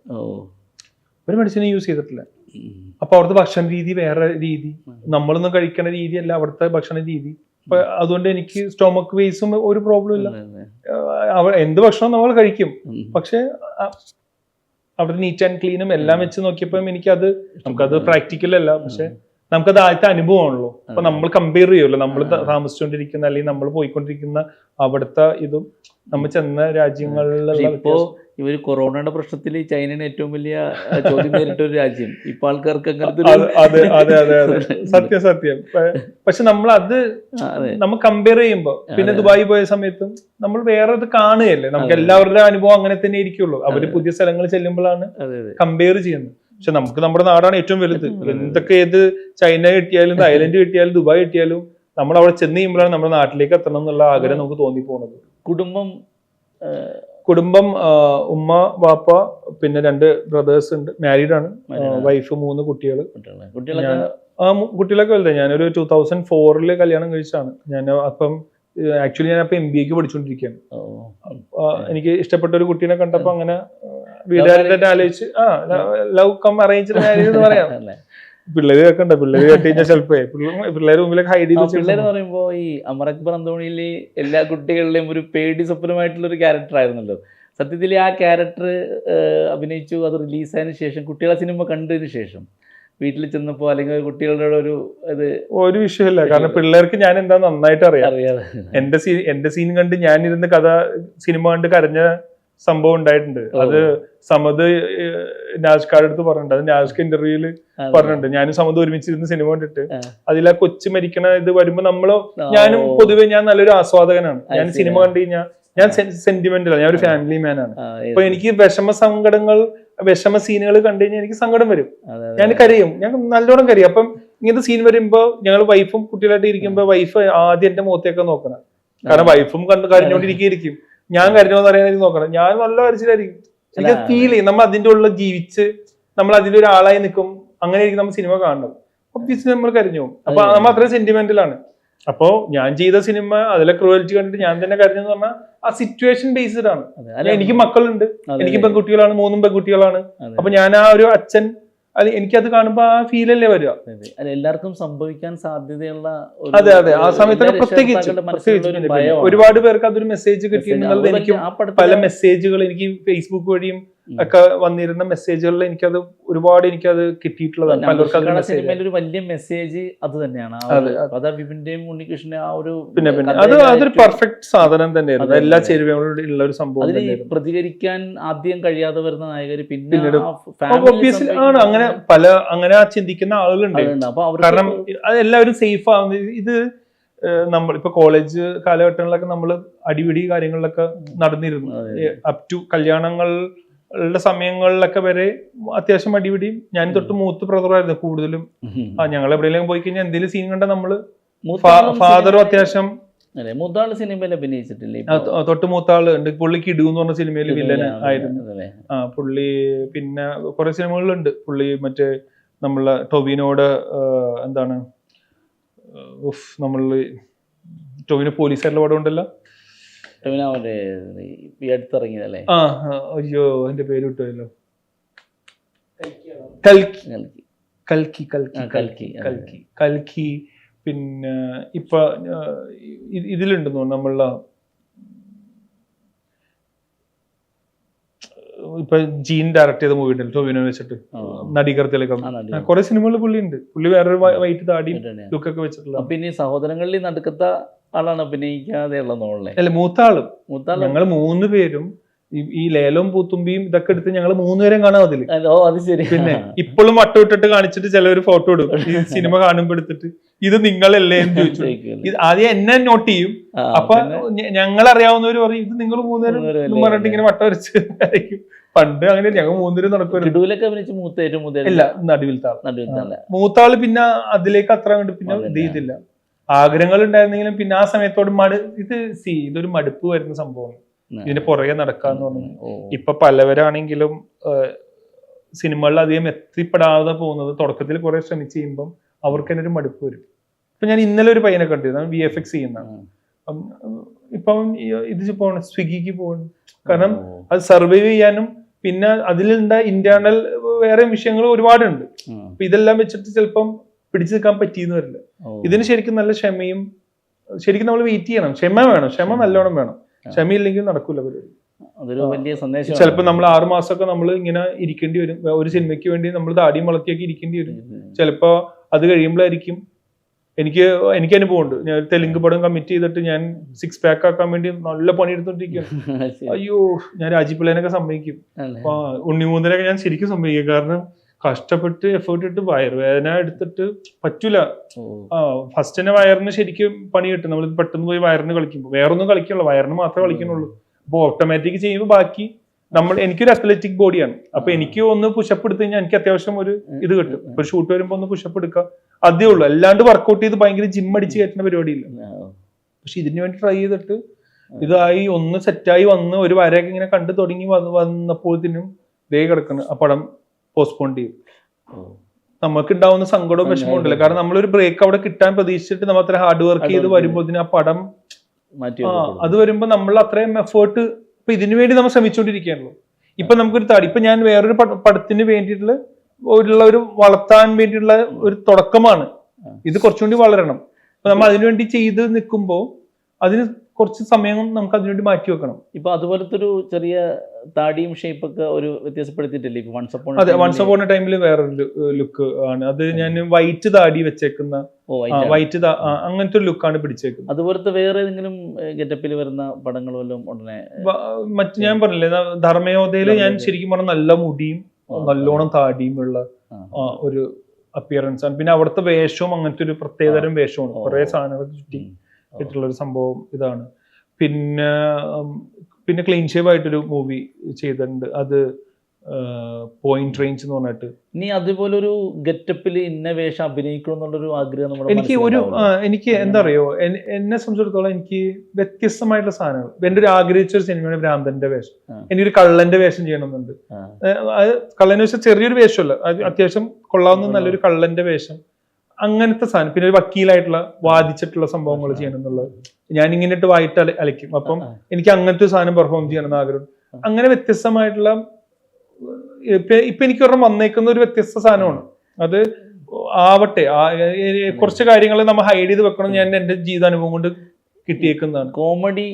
ഒരു മെഡിസിനും യൂസ് ചെയ്തിട്ടില്ല. അപ്പൊ അവിടുത്തെ ഭക്ഷണ രീതി വേറെ രീതി, നമ്മളൊന്നും കഴിക്കുന്ന രീതിയല്ല അവിടുത്തെ ഭക്ഷണ രീതി. അപ്പൊ അതുകൊണ്ട് എനിക്ക് സ്റ്റൊമക്ക് വേസും ഒരു പ്രോബ്ലം ഇല്ല. എന്ത് ഭക്ഷണം നമ്മൾ കഴിക്കും, പക്ഷെ അവിടെ നീറ്റ് ആൻഡ് ക്ലീനും എല്ലാം വെച്ച് നോക്കിയപ്പോ നമുക്കത് പ്രാക്ടിക്കൽ അല്ല, പക്ഷെ നമുക്കത് ആദ്യത്തെ അനുഭവമാണല്ലോ. അപ്പൊ നമ്മൾ കമ്പയർ ചെയ്യുമല്ലോ, നമ്മൾ താമസിച്ചുകൊണ്ടിരിക്കുന്ന അല്ലെങ്കിൽ നമ്മൾ പോയിക്കൊണ്ടിരിക്കുന്ന അവിടുത്തെ ഇതും നമ്മൾ ചെന്ന രാജ്യങ്ങളിലുള്ള. ഇപ്പോ ഇവര് കൊറോണയുടെ പ്രശ്നത്തിൽ ചൈനയാണ് ഏറ്റവും വലിയ ചോദ്യം നേരിട്ട ഒരു രാജ്യം. ഇപ്പൊ ആൾക്കാർക്ക് സത്യം. പക്ഷെ നമ്മൾ കമ്പയർ ചെയ്യുമ്പോ പിന്നെ ദുബായി പോയ സമയത്തും നമ്മൾ വേറെ ഇത് കാണുകയല്ലേ, നമുക്ക് എല്ലാവരുടെ അനുഭവം അങ്ങനെ തന്നെ ഇരിക്കുള്ളൂ. അവര് പുതിയ സ്ഥലങ്ങൾ ചെല്ലുമ്പോഴാണ് കമ്പയർ ചെയ്യുന്നത്. പക്ഷെ നമുക്ക് നമ്മുടെ നാടാണ് ഏറ്റവും വലുത്. എന്തൊക്കെ ഏത് ചൈന കിട്ടിയാലും തായ്ലൻഡ് കിട്ടിയാലും ദുബായ് കിട്ടിയാലും നമ്മൾ അവിടെ ചെന്ന് കഴിയുമ്പോഴാണ് നമ്മുടെ നാട്ടിലേക്ക് എത്തണം എന്നുള്ള ആഗ്രഹം നമുക്ക് തോന്നിപ്പോണത്. കുടുംബം ഉമ്മ വാപ്പ പിന്നെ 2 ബ്രദേഴ്സ് ഉണ്ട്, മാരീഡ് ആണ്, വൈഫ് 3 കുട്ടികൾ. കുട്ടികളൊക്കെ വലുതായി. ഞാനൊരു 2004 കല്യാണം കഴിച്ചാണ്. അപ്പം ഞാനപ്പം MBA പഠിച്ചുകൊണ്ടിരിക്കുകയാണ്. എനിക്ക് ഇഷ്ടപ്പെട്ട ഒരു കുട്ടീനെ കണ്ടപ്പോ അങ്ങനെ വീട്ടുകാരുടെ ആലോചിച്ച് ലവ് കം അറേഞ്ച്ഡ് മാരേജ് എന്ന് പറയാം. പിള്ളേര് കേൾക്കണ്ട, പിള്ളേര് കേട്ട് കഴിഞ്ഞാൽ ചിലപ്പോ പിള്ളേര് മുമ്പിലേക്ക് ഹൈഡ് ചെയ്ത്. പിള്ളേര് പറയുമ്പോ ഈ അമർ അക്ബർ അന്തോണിയില് എല്ലാ കുട്ടികളുടെയും ഒരു പേടി സ്വപ്നമായിട്ടുള്ള ഒരു ക്യാരക്ടർ ആയിരുന്നല്ലോ. സത്യത്തിൽ ആ ക്യാരക്ടർ അഭിനയിച്ചു, അത് റിലീസായതിനു ശേഷം കുട്ടികളെ സിനിമ കണ്ടതിന് ശേഷം വീട്ടിൽ ചെന്നപ്പോ അല്ലെങ്കിൽ കുട്ടികളുടെ ഒരു വിഷയമില്ല. കാരണം പിള്ളേർക്ക് ഞാൻ എന്താ നന്നായിട്ട് അറിയാം. എന്റെ സീൻ കണ്ട് ഞാനിരുന്ന് സിനിമ കണ്ട് കരഞ്ഞ സംഭവം ഉണ്ടായിട്ടുണ്ട്. അത് സമദ് നാസ്കാരുടെ അടുത്ത് പറഞ്ഞിട്ടുണ്ട്. അത് നാസ്ക ഇന്റർവ്യൂല് പറഞ്ഞിട്ടുണ്ട്. ഞാനും സമദ് ഒരുമിച്ചിരുന്ന് സിനിമ കണ്ടിട്ട് അതിൽ ആ കൊച്ചു മരിക്കണ ഇത് വരുമ്പോ ഞാനും പൊതുവെ ഞാൻ നല്ലൊരു ആസ്വാദകനാണ്. ഞാൻ സിനിമ കണ്ടു കഴിഞ്ഞാൽ ഞാൻ സെന്റിമെന്റലാണ്, ഞാൻ ഒരു ഫാമിലി മാൻ ആണ്. അപ്പൊ എനിക്ക് വിഷമ സീനുകൾ കണ്ടു കഴിഞ്ഞാൽ എനിക്ക് സങ്കടം വരും, ഞാൻ കരയും, ഞാൻ നല്ലോണം കരയും. അപ്പം ഇങ്ങനത്തെ സീൻ വരുമ്പോ ഞങ്ങൾ വൈഫും കുട്ടികളായിട്ട് ഇരിക്കുമ്പോ വൈഫ് ആദ്യം എന്റെ മുഖത്തേക്ക് നോക്കണം. കാരണം വൈഫും കരഞ്ഞോണ്ടിരിക്കും, ഞാൻ കരഞ്ഞോന്ന് അറിയാനായിരിക്കും നോക്കണം. ഞാൻ നല്ല കരച്ചിലായിരിക്കും. എനിക്ക് ഫീൽ ചെയ്യും, നമ്മൾ അതിന്റെ ഉള്ളിൽ ജീവിച്ച് നമ്മൾ അതിന്റെ ഒരാളായി നിൽക്കും. അങ്ങനെ ആയിരിക്കും നമ്മൾ സിനിമ കാണുന്നത്. ഒബ്വിയസ്ലി നമ്മൾ കരഞ്ഞു. അപ്പൊ നമ്മൾ അത്രയും സെന്റിമെന്റലാണ്. അപ്പൊ ഞാൻ ചെയ്ത സിനിമ അതിലെ ക്രൂവൽറ്റി കണ്ടിട്ട് ഞാൻ തന്നെ കരഞ്ഞെന്ന് പറഞ്ഞാൽ ആ സിറ്റുവേഷൻ ബേസ്ഡ് ആണ്. എനിക്ക് മക്കളുണ്ട്, എനിക്ക് പെൺകുട്ടികളാണ്, 3 പെൺകുട്ടികളാണ്. അപ്പൊ ഞാൻ ആ ഒരു അച്ഛൻ, എനിക്കത് കാണുമ്പോ ആ ഫീലല്ലേ വരിക. എല്ലാവർക്കും സംഭവിക്കാൻ സാധ്യതയുള്ള ആ സമയത്തൊക്കെ പ്രത്യേകിച്ച് ഒരുപാട് പേർക്ക് അതൊരു മെസ്സേജ് കിട്ടിയിട്ടുള്ളത്. എനിക്ക് പല മെസ്സേജുകൾ എനിക്ക് ഫേസ്ബുക്ക് വഴിയും ഒക്കെ വന്നിരുന്ന മെസ്സേജുകളിൽ എനിക്കത് ഒരുപാട് കിട്ടിയിട്ടുള്ളതാണ്. പലർക്കും ഒരു വലിയ മെസ്സേജ് അത് തന്നെയാണ്. പിന്നെ അതൊരു പെർഫെക്റ്റ് സാധനം തന്നെയായിരുന്നു. എല്ലാ ചേരുവകളോട് ഉള്ള ഒരു സംഭവം. പ്രതികരിക്കാൻ ആദ്യം കഴിയാതെ വരുന്ന നായകര് പിന്നെ ആണ്. അങ്ങനെ ചിന്തിക്കുന്ന ആളുകളുണ്ട്. കാരണം അതെല്ലാവരും സേഫ് ആവുന്നത്. ഇത് നമ്മളിപ്പോ കോളേജ് കാലഘട്ടങ്ങളിലൊക്കെ നമ്മൾ അടിപിടി കാര്യങ്ങളിലൊക്കെ നടന്നിരുന്നു. അപ് ടു കല്യാണങ്ങളുടെ സമയങ്ങളിലൊക്കെ വരെ അത്യാവശ്യം അടിപിടിയും. ഞാൻ തൊട്ട് മൂത്ത് ബ്രദറായിരുന്നു കൂടുതലും. ഞങ്ങൾ എവിടെയെങ്കിലും പോയി കഴിഞ്ഞാൽ എന്തെങ്കിലും സീൻ കണ്ട നമ്മള് ഫാദറും അത്യാവശ്യം മൂത്താള് സിനിമയിൽ അഭിനയിച്ചിട്ടില്ലേ? തൊട്ട് മൂത്താള് ഉണ്ട്. പുള്ളി കിഡു എന്ന് പറഞ്ഞ സിനിമയിൽ വില്ലൻ ആയിരുന്നു. പുള്ളി പിന്നെ കുറെ സിനിമകളിലുണ്ട് പുള്ളി. മറ്റേ നമ്മളെ ടൊവിനോട് എന്താണ് നമ്മള് ടൊവിനോ പോലീസുകാരുടെ പടം ഉണ്ടല്ലോ, അടുത്തിറങ്ങിയതല്ലേ? അയ്യോ എന്റെ പേര് കിട്ടുമല്ലോ. കൽക്കി. പിന്നെ ഇപ്പൊ ഇതിലുണ്ടെന്ന് തോന്നുന്നു നമ്മളുടെ ഇപ്പൊ ജീൻ ഡയറക്ട് ചെയ്ത മൂവി ഉണ്ടല്ലോ ടൊവിനോ വെച്ചിട്ട്, നടികർ തിലകം. കുറെ സിനിമകളിൽ പുള്ളി ഉണ്ട്. പുള്ളി വേറൊരു വൈറ്റ് താടിയും ലുക്കൊക്കെ വെച്ചിട്ടുള്ള. പിന്നെ സഹോദരങ്ങളിൽ നടുക്കത്ത ആളാണ് അഭിനയിക്കാതെ ഉള്ള. അല്ല, മൂത്താളും. ഞങ്ങൾ 3 പേരും ഈ ലേലവും പൂത്തുമ്പിയും ഇതൊക്കെ എടുത്ത് ഞങ്ങൾ 3 പേരും കാണാം അതില്. ഓ അത് ശരി. പിന്നെ ഇപ്പോഴും വട്ടമിട്ടിട്ട് കാണിച്ചിട്ട് ചിലവര് ഫോട്ടോ ഇടും ഈ സിനിമ കാണുമ്പോ എടുത്തിട്ട്, ഇത് നിങ്ങളല്ലേ എന്ന് ചോദിച്ചു. ഇത് ആദ്യം എന്നെ നോട്ട് ചെയ്യും. അപ്പൊ ഞങ്ങൾ അറിയാവുന്നവര് പറയും ഇത് നിങ്ങൾ 3 പേരും എന്ന് പറഞ്ഞിട്ട് ഇങ്ങനെ വട്ടം വരച്ച് പണ്ട് അങ്ങനെ ഞങ്ങൾ 3 പേരും നടക്കുമായിരുന്നു. ഇല്ല, നടുവിലത്തെ ആള്. മൂത്താള് പിന്നെ അതിലേക്ക് അത്ര കണ്ട് പിന്നെ ഇത് ചെയ്തില്ല. ആഗ്രഹങ്ങൾ ഉണ്ടായിരുന്നെങ്കിലും പിന്നെ ആ സമയത്തോട് ഇതൊരു മടുപ്പ് വരുന്ന സംഭവമാണ് ഇതിന്റെ പുറകെ നടക്കാന്ന് പറഞ്ഞു. ഇപ്പൊ പലവരാണെങ്കിലും സിനിമകളിൽ അധികം എത്തിപ്പെടാതെ പോകുന്നത് തുടക്കത്തിൽ കുറെ ശ്രമിച്ച് ചെയ്യുമ്പോൾ അവർക്ക് തന്നെ ഒരു മടുപ്പ് വരും. ഇപ്പൊ ഞാൻ ഇന്നലെ ഒരു പയ്യനെ കണ്ടിരുന്നു, VFX ചെയ്യുന്നതാണ്. ഇപ്പം ഇത് പോകണം, സ്വിഗ്ഗിക്ക് പോകണം. കാരണം അത് സർവൈവ് ചെയ്യാനും പിന്നെ അതിലുണ്ട ഇന്റേണൽ വേറെ വിഷയങ്ങൾ ഒരുപാടുണ്ട്. അപ്പൊ ഇതെല്ലാം വെച്ചിട്ട് ചിലപ്പം പിടിച്ചു നിൽക്കാൻ പറ്റിയെന്ന് വരില്ല. ഇതിന് ശരിക്കും നല്ല ക്ഷമയും, ശരിക്കും നമ്മൾ വെയിറ്റ് ചെയ്യണം. ക്ഷമ വേണം, ക്ഷമ നല്ലോണം വേണം. ക്ഷമയില്ലെങ്കിൽ നടക്കൂല പരിപാടി. ചിലപ്പോ നമ്മൾ 6 മാസമൊക്കെ നമ്മൾ ഇങ്ങനെ ഇരിക്കേണ്ടി വരും. ഒരു സിനിമയ്ക്ക് വേണ്ടി നമ്മൾ താടിയും വളർത്തിയൊക്കെ ഇരിക്കേണ്ടി വരും. ചിലപ്പോ അത് കഴിയുമ്പോഴായിരിക്കും എനിക്ക് അനുഭവമുണ്ട്. ഞാൻ തെലുങ്ക് പടം കമ്മിറ്റ് ചെയ്തിട്ട് ഞാൻ 6 പാക്ക് ആക്കാൻ വേണ്ടി നല്ല പണിയെടുത്തോണ്ടിരിക്കുകയാണ്. അയ്യോ, ഞാൻ രാജീവ് സമ്മതിക്കും. ഉണ്ണിമൂന്നനൊക്കെ ഞാൻ ശരിക്കും സമ്മതിക്കും. കാരണം കഷ്ടപ്പെട്ട് എഫേർട്ട് ഇട്ട് വയറുവേദന എടുത്തിട്ട് പറ്റൂല. ഫസ്റ്റ് തന്നെ വയറിന് ശരിക്കും പണി കിട്ടും. നമ്മൾ പെട്ടെന്ന് പോയി വയറിന് കളിക്കുമ്പോൾ വേറൊന്നും കളിക്കണല്ലോ, വയറിന് മാത്രമേ കളിക്കണുള്ളൂ. അപ്പൊ ഓട്ടോമാറ്റിക് ചെയ്യുമ്പോൾ ബാക്കി എനിക്കൊരു അത്ലറ്റിക് ബോഡിയാണ്. അപ്പൊ എനിക്ക് ഒന്ന് പുഷപ്പ് എടുത്തു കഴിഞ്ഞാൽ എനിക്ക് അത്യാവശ്യം ഒരു ഇത് കിട്ടും. ഇപ്പൊ ഷൂട്ട് വരുമ്പോ ഒന്ന് പുഷപ്പ് എടുക്കാം, അതേ ഉള്ളൂ. അല്ലാണ്ട് വർക്കൗട്ട് ചെയ്ത് ഭയങ്കര ജിം അടിച്ച് കയറ്റുന്ന പരിപാടിയില്ല. പക്ഷെ ഇതിനു വേണ്ടി ട്രൈ ചെയ്തിട്ട് ഇതായി ഒന്ന് സെറ്റായി വന്ന് ഒരു വരയൊക്കെ ഇങ്ങനെ കണ്ടു തുടങ്ങി വന്നപ്പോഴത്തേനും ദേ കിടക്കണം ആ പടം പോസ്റ്റ്പോൺ ചെയ്യും. നമുക്ക് ഉണ്ടാവുന്ന സങ്കടവും വിഷമവും ഉണ്ടല്ലോ. കാരണം നമ്മളൊരു ബ്രേക്ക് അവിടെ കിട്ടാൻ പ്രതീക്ഷിച്ചിട്ട് നമ്മൾ അത്ര ഹാർഡ് വർക്ക് ചെയ്ത് വരുമ്പോൾ ആ പടം അത് വരുമ്പോ നമ്മൾ അത്രയും എഫേർട്ട് ഇപ്പൊ ഇതിനു വേണ്ടി നമ്മൾ ശ്രമിച്ചുകൊണ്ടിരിക്കുകയാണല്ലോ. ഇപ്പൊ നമുക്കൊരു ഇപ്പൊ ഞാൻ വേറൊരു പടത്തിന് വേണ്ടിയിട്ടുള്ള ഒരു വളർത്താൻ വേണ്ടിയിട്ടുള്ള ഒരു തുടക്കമാണ് ഇത്. കുറച്ചുകൂടി വളരണം. അപ്പൊ നമ്മൾ അതിനുവേണ്ടി ചെയ്ത് നിൽക്കുമ്പോ അതിന് കുറച്ച് സമയം നമുക്ക് അതിനുവേണ്ടി മാറ്റി വെക്കണം. ഇപ്പൊ അതുപോലത്തെ ഒരു ചെറിയ താടിയും ഷേപ്പൊക്കെ ഒരു വ്യത്യാസപ്പെടുത്തിയിട്ടില്ലേ? അതെ, വൺസ് അപ്പോൺ എ ടൈമിൽ വേറൊരു ലുക്ക് ആണ് അത്. ഞാൻ വൈറ്റ് താടി വെച്ചേക്കുന്ന അങ്ങനത്തെ ഒരു ലുക്കാണ് പിടിച്ചേക്കുന്നത്. അതുപോലത്തെ വേറെ ഏതെങ്കിലും ഗെറ്റപ്പിൽ വരുന്ന പടങ്ങൾ വല്ലതും ഉടനെ ഞാൻ പറഞ്ഞില്ലേ, ധർമ്മയോധയില് ഞാൻ ശരിക്കും പറഞ്ഞ നല്ല മുടിയും നല്ലോണം താടിയും ഉള്ള ഒരു അപ്പിയറൻസ് ആണ്. പിന്നെ അവിടുത്തെ വേഷവും അങ്ങനത്തെ ഒരു പ്രത്യേകതരം വേഷമാണ്. കുറെ സാധനങ്ങൾ ചുറ്റി ആയിട്ടുള്ളൊരു സംഭവം ഇതാണ്. പിന്നെ ക്ലീൻ ഷേവ് ആയിട്ടൊരു മൂവി ചെയ്തിട്ടുണ്ട്, അത് പോയിന്റ് റേഞ്ച് എന്ന് പറഞ്ഞിട്ട്. നീ അതുപോലെ ഒരു ഗെറ്റപ്പിൽ ഇന്ന വേഷം അഭിനയിക്കണം എന്നുള്ളൊരു ആഗ്രഹം എനിക്ക് എന്താ അറിയോ, എന്നെ സംബന്ധിച്ചിടത്തോളം എനിക്ക് വ്യത്യസ്തമായിട്ടുള്ള സാധനങ്ങൾ. എന്റെ ഒരു ആഗ്രഹിച്ച ഒരു സിനിമയാണ് ഭ്രാന്തന്റെ വേഷം. എനിക്കൊരു കള്ളന്റെ വേഷം ചെയ്യണമെന്നുണ്ട്. കള്ളന്റെ വേഷം ചെറിയൊരു വേഷമല്ല, അത്യാവശ്യം കൊള്ളാവുന്ന നല്ലൊരു കള്ളന്റെ വേഷം, അങ്ങനത്തെ സാധനം. പിന്നെ ഒരു വക്കീലായിട്ടുള്ള വാദിച്ചിട്ടുള്ള സംഭവങ്ങൾ ചെയ്യണം എന്നുള്ളത്. ഞാൻ ഇങ്ങനെ ഇട്ട് വായിട്ട് അലയ്ക്കും. അപ്പം എനിക്ക് അങ്ങനത്തെ സാധനം പെർഫോം ചെയ്യണം എന്ന് ആഗ്രഹം. അങ്ങനെ വ്യത്യസ്തമായിട്ടുള്ള ഇപ്പൊ എനിക്ക് ഒരെണ്ണം വന്നേക്കുന്ന ഒരു വ്യത്യസ്ത സാധനമാണ്. അത് ആവട്ടെ, കുറച്ച് കാര്യങ്ങൾ നമ്മൾ ഹൈഡ് ചെയ്ത് വെക്കണം. ഞാൻ എന്റെ ജീവിതാനുഭവം കൊണ്ട് കിട്ടിയേക്കുന്നതാണ്. കോമഡി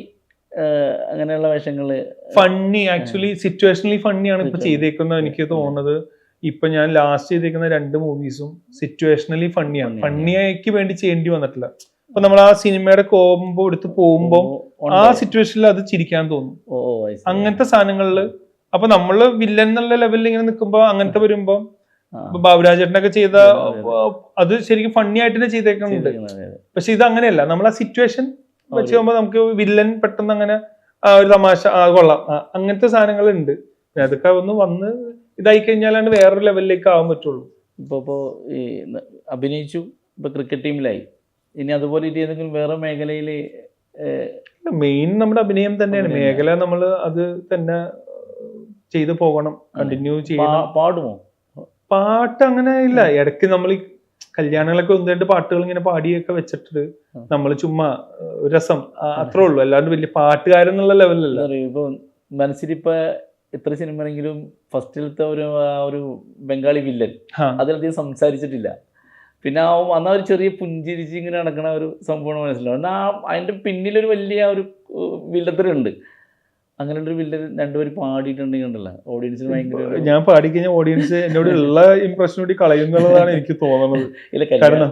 അങ്ങനെയുള്ള വേഷങ്ങള് ഫണ്ണി, ആക്ച്വലി സിറ്റുവേഷണലി ഫണ്ണിയാണ് ഇപ്പൊ ചെയ്തേക്കുന്നത്. എനിക്ക് തോന്നുന്നത് ഇപ്പൊ ഞാൻ ലാസ്റ്റ് ചെയ്തേക്കുന്ന 2 മൂവീസും സിറ്റുവേഷണലി ഫണ്ണിയാണ്. ഫണ്ണിക്ക് വേണ്ടി ചെയ്യേണ്ടി വന്നിട്ടില്ല. അപ്പൊ നമ്മൾ ആ സിനിമയുടെ കോമ്പോ എടുത്ത് പോകുമ്പോ ആ സിറ്റുവേഷനിൽ അത് ചിരിക്കാൻ തോന്നും. അങ്ങനത്തെ സാധനങ്ങളില് അപ്പൊ നമ്മള് വില്ലൻ എന്നുള്ള ലെവലിൽ ഇങ്ങനെ നിൽക്കുമ്പോ അങ്ങനത്തെ വരുമ്പോ ബാബുരാജേട്ടനൊക്കെ ചെയ്ത അത് ശരിക്കും ഫണ്ണി ആയിട്ട് തന്നെ ചെയ്തേക്കുന്നുണ്ട്. പക്ഷെ ഇത് അങ്ങനെയല്ല. നമ്മൾ ആ സിറ്റുവേഷൻ വെച്ച് പോകുമ്പോ നമുക്ക് വില്ലൻ പെട്ടെന്ന് അങ്ങനെ ഒരു തമാശ കൊള്ളാം, അങ്ങനത്തെ സാധനങ്ങൾ ഉണ്ട്. അതൊക്കെ ഒന്ന് വന്ന് ഇതായി കഴിഞ്ഞാലാണ് വേറൊരു ലെവലിലേക്ക് ആവാൻ പറ്റുള്ളൂ. ഇപ്പൊ ഈ അഭിനയിച്ചു, ഇപ്പൊ ക്രിക്കറ്റ് ടീമിലായി, ഇനി അതുപോലെ ഏതെങ്കിലും വേറെ മേഖലയില്? മെയിൻ നമ്മുടെ അഭിനയം തന്നെയാണ് മേഖല. നമ്മൾ അത് തന്നെ ചെയ്തു പോകണം, കണ്ടിന്യൂ ചെയ്യണം. പാടുമോ? പാട്ട് അങ്ങനെ ഇല്ല. ഇടയ്ക്ക് നമ്മൾ ഈ കല്യാണങ്ങളൊക്കെ 1-2 പാട്ടുകൾ ഇങ്ങനെ പാടിയൊക്കെ വെച്ചിട്ട് നമ്മൾ ചുമ്മാ രസം അത്രേ ഉള്ളൂ. അല്ലാണ്ട് വലിയ പാട്ടുകാരെന്നുള്ള ലെവലല്ല. ഇപ്പൊ മനസ്സിലിപ്പോ എത്ര സിനിമയെങ്കിലും ഫസ്റ്റിലത്തെ ഒരു ബംഗാളി വില്ലൻ അതിലധികം സംസാരിച്ചിട്ടില്ല. പിന്നെ അന്നാ ഒരു ചെറിയ പുഞ്ചിരിച്ച് ഇങ്ങനെ നടക്കണ ഒരു സംഭവം മനസ്സിലാവും. എന്നാൽ അതിൻ്റെ പിന്നിലൊരു വലിയ ഒരു വില്ലത്തരുണ്ട്. അങ്ങനെ ഒരു വില്ലൻ 2 പേര് പാടിയിട്ടുണ്ടെങ്കിൽ ഉണ്ടല്ലോ, ഓഡിയൻസിന് ഭയങ്കര. ഞാൻ പാടിക്കഴിഞ്ഞാൽ ഓഡിയൻസ് എന്നോട് ഉള്ള ഇംപ്രഷൻ കൂടി കളയുന്നുള്ളതാണ് എനിക്ക് തോന്നുന്നത്. കാരണം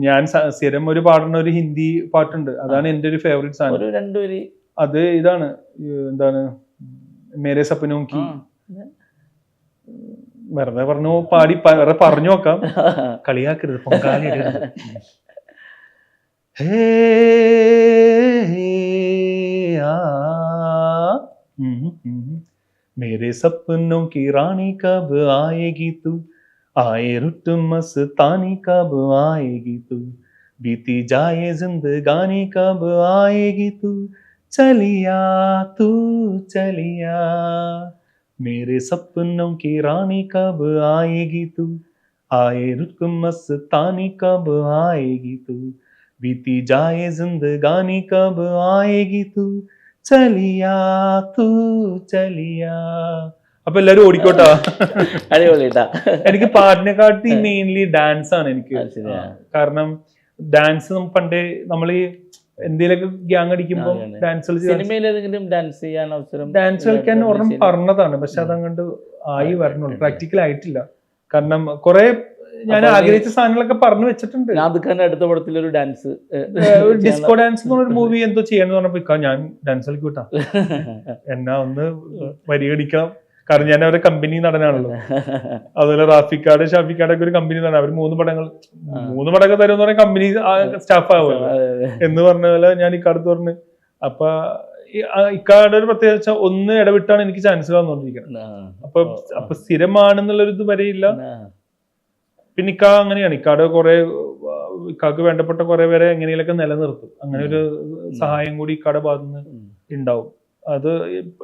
ഞാൻ സ്ഥിരം ഒരു പാടുന്ന ഒരു ഹിന്ദി പാട്ടുണ്ട്, അതാണ് എന്റെ ഒരു ഫേവറേറ്റ് സാധനം. ഒരു 2 പേര് അത് ഇതാണ് എന്താണ് മേരെ സപ്പനോം കി. വെറുതെ പറഞ്ഞു പാടി വേറെ പറഞ്ഞു നോക്കാം, കളിയാക്കരുത്, പൊങ്കാലി ഇടരുത്. ഹേ मेरे सपनों की रानी कब आएगी तू, आए रुत मस्तानी कब आएगी तू, बीती जाए जिंदगानी कब आएगी तू, चलिया तू चलिया. मेरे सपनों की रानी कब आएगी तू, आए रुत मस्तानी कब आएगी तू, बीती जाए जिंदगानी कब आएगी तू, ചലിയാ തൂ ചലിയാ. അപ്പൊ എല്ലാരും ഓടിക്കോട്ടാ. അടിപൊളിട്ടാ. എനിക്ക് പാട്ടിനെക്കാട്ടി മെയിൻലി ഡാൻസ് ആണ് എനിക്ക്. കാരണം ഡാൻസ് പണ്ടേ നമ്മൾ ഈ എന്തെങ്കിലുമൊക്കെ ഗ്യാങ് അടിക്കുമ്പോ ഡാൻസ് ഡാൻസ് കളിക്കാൻ ഒരെണ്ണം പറഞ്ഞതാണ്, പക്ഷെ അതങ്ങോട്ട് ആയി വരണുള്ളൂ, പ്രാക്ടിക്കൽ ആയിട്ടില്ല. കാരണം കുറെ ഞാൻ ആഗ്രഹിച്ച സാധനങ്ങളൊക്കെ പറഞ്ഞു വെച്ചിട്ടുണ്ട്. അടുത്ത പടത്തിൽ ഒരു ഡാൻസ്, ഡിസ്കോ ഡാൻസ് എന്ന് പറഞ്ഞ മൂവി എന്തോ ചെയ്യാന്ന് പറഞ്ഞപ്പോ ഞാൻ ഡാൻസ് കളിക്കൂട്ടാ, എന്നാ ഒന്ന് പരിഗണിക്കാം. കാരണം ഞാൻ അവരുടെ കമ്പനി നടനാണല്ലോ. അതുപോലെ റാഫിക്കാട് ഷാഫിക്കാടൊക്കെ ഒരു കമ്പനി നടൻ, അവർ 3 പടങ്ങൾ തരുമെന്ന് പറഞ്ഞ കമ്പനി സ്റ്റാഫ് ആവുമല്ലോ എന്ന് പറഞ്ഞ പോലെ ഞാൻ ഇക്കാലത്ത് പറഞ്ഞു. അപ്പൊ ഇക്കാടെ ഒരു പ്രത്യേകത ഒന്ന് ഇടവിട്ടാണ് എനിക്ക് ചാൻസ് വന്നുകൊണ്ടിരിക്കുന്നത്. അപ്പൊ സ്ഥിരമാണെന്നുള്ളൊരു ഇത് വരെയില്ല. പിന്നെ ഇക്ക അങ്ങനെയാണ്, ഇക്കാട് ഇക്കാക്ക് വേണ്ടപ്പെട്ട കുറെ പേരെ എങ്ങനെയൊക്കെ നിലനിർത്തും. അങ്ങനെ ഒരു സഹായം കൂടി ഇക്കാടെ ഭാഗത്തുനിന്ന് ഉണ്ടാവും. അത്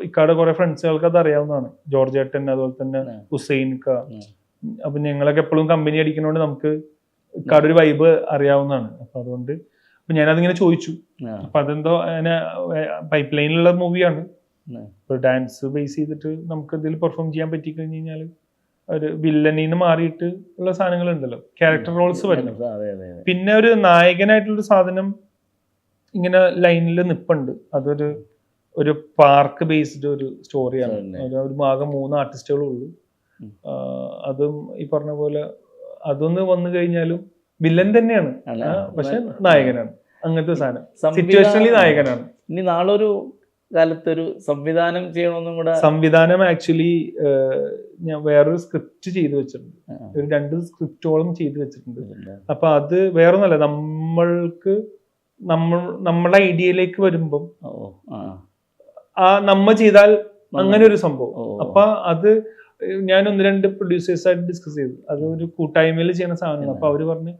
ഇക്കാടെ കുറെ ഫ്രണ്ട്സുകൾക്ക് അത് അറിയാവുന്നതാണ്. ജോർജ് ഏട്ടൻ, അതുപോലെ തന്നെ ഹുസൈൻ ഇക്ക. അപ്പൊ ഞങ്ങളൊക്കെ എപ്പോഴും കമ്പനി അടിക്കുന്നതുകൊണ്ട് നമുക്ക് ഇക്കാടെ ഒരു വൈബ് അറിയാവുന്നതാണ്. അപ്പൊ അതുകൊണ്ട് അപ്പൊ ഞാനതിങ്ങനെ ചോദിച്ചു. അപ്പൊ അതെന്തോ അങ്ങനെ പൈപ്പ് ലൈനിലുള്ള മൂവിയാണ്. ഇപ്പൊ ഡാൻസ് ബേസ് ചെയ്തിട്ട് നമുക്ക് എന്തെങ്കിലും പെർഫോം ചെയ്യാൻ പറ്റി കഴിഞ്ഞ് കഴിഞ്ഞാൽ ഒരു വില്ലനിന്ന് മാറിയിട്ട് ഉള്ള സാധനങ്ങൾ ഉണ്ടല്ലോ, ക്യാരക്ടർ റോൾസ് വരുന്നത്. പിന്നെ ഒരു നായകനായിട്ടുള്ളൊരു സാധനം ഇങ്ങനെ ലൈനിൽ നിപ്പുണ്ട്. ഒരു പാർക്ക് ബേസ്ഡ് ഒരു സ്റ്റോറിയാണ്. ഒരു ആകെ 3 ആർട്ടിസ്റ്റുകളേ ഉള്ളൂ. അതും ഈ പറഞ്ഞ പോലെ അതൊന്ന് വന്നു കഴിഞ്ഞാലും വില്ലൻ തന്നെയാണ്, പക്ഷെ നായകനാണ്. അങ്ങനത്തെ സാധനം സിറ്റുവേഷനലി നായകനാണ്. ഇനി നാളൊരു കാലത്തൊരു സംവിധാനം ചെയ്യണമെന്നും കൂടെ. സംവിധാനം ആക്ച്വലി ഞാൻ വേറൊരു സ്ക്രിപ്റ്റ് ചെയ്തു വെച്ചിട്ടുണ്ട്, ഒരു 2 സ്ക്രിപ്റ്റോളം ചെയ്തു വെച്ചിട്ടുണ്ട്. അപ്പൊ അത് വേറൊന്നല്ല, നമ്മുടെ ഐഡിയയിലേക്ക് വരുമ്പം നമ്മ ചെയ്താൽ അങ്ങനെ ഒരു സംഭവം. അപ്പൊ അത് ഞാൻ 1-2 പ്രൊഡ്യൂസേഴ്സായിട്ട് ഡിസ്കസ് ചെയ്തു. അത് ഒരു കൂട്ടായ്മയിൽ ചെയ്യുന്ന സാധനമാണ്. അപ്പൊ അവര് പറഞ്ഞ്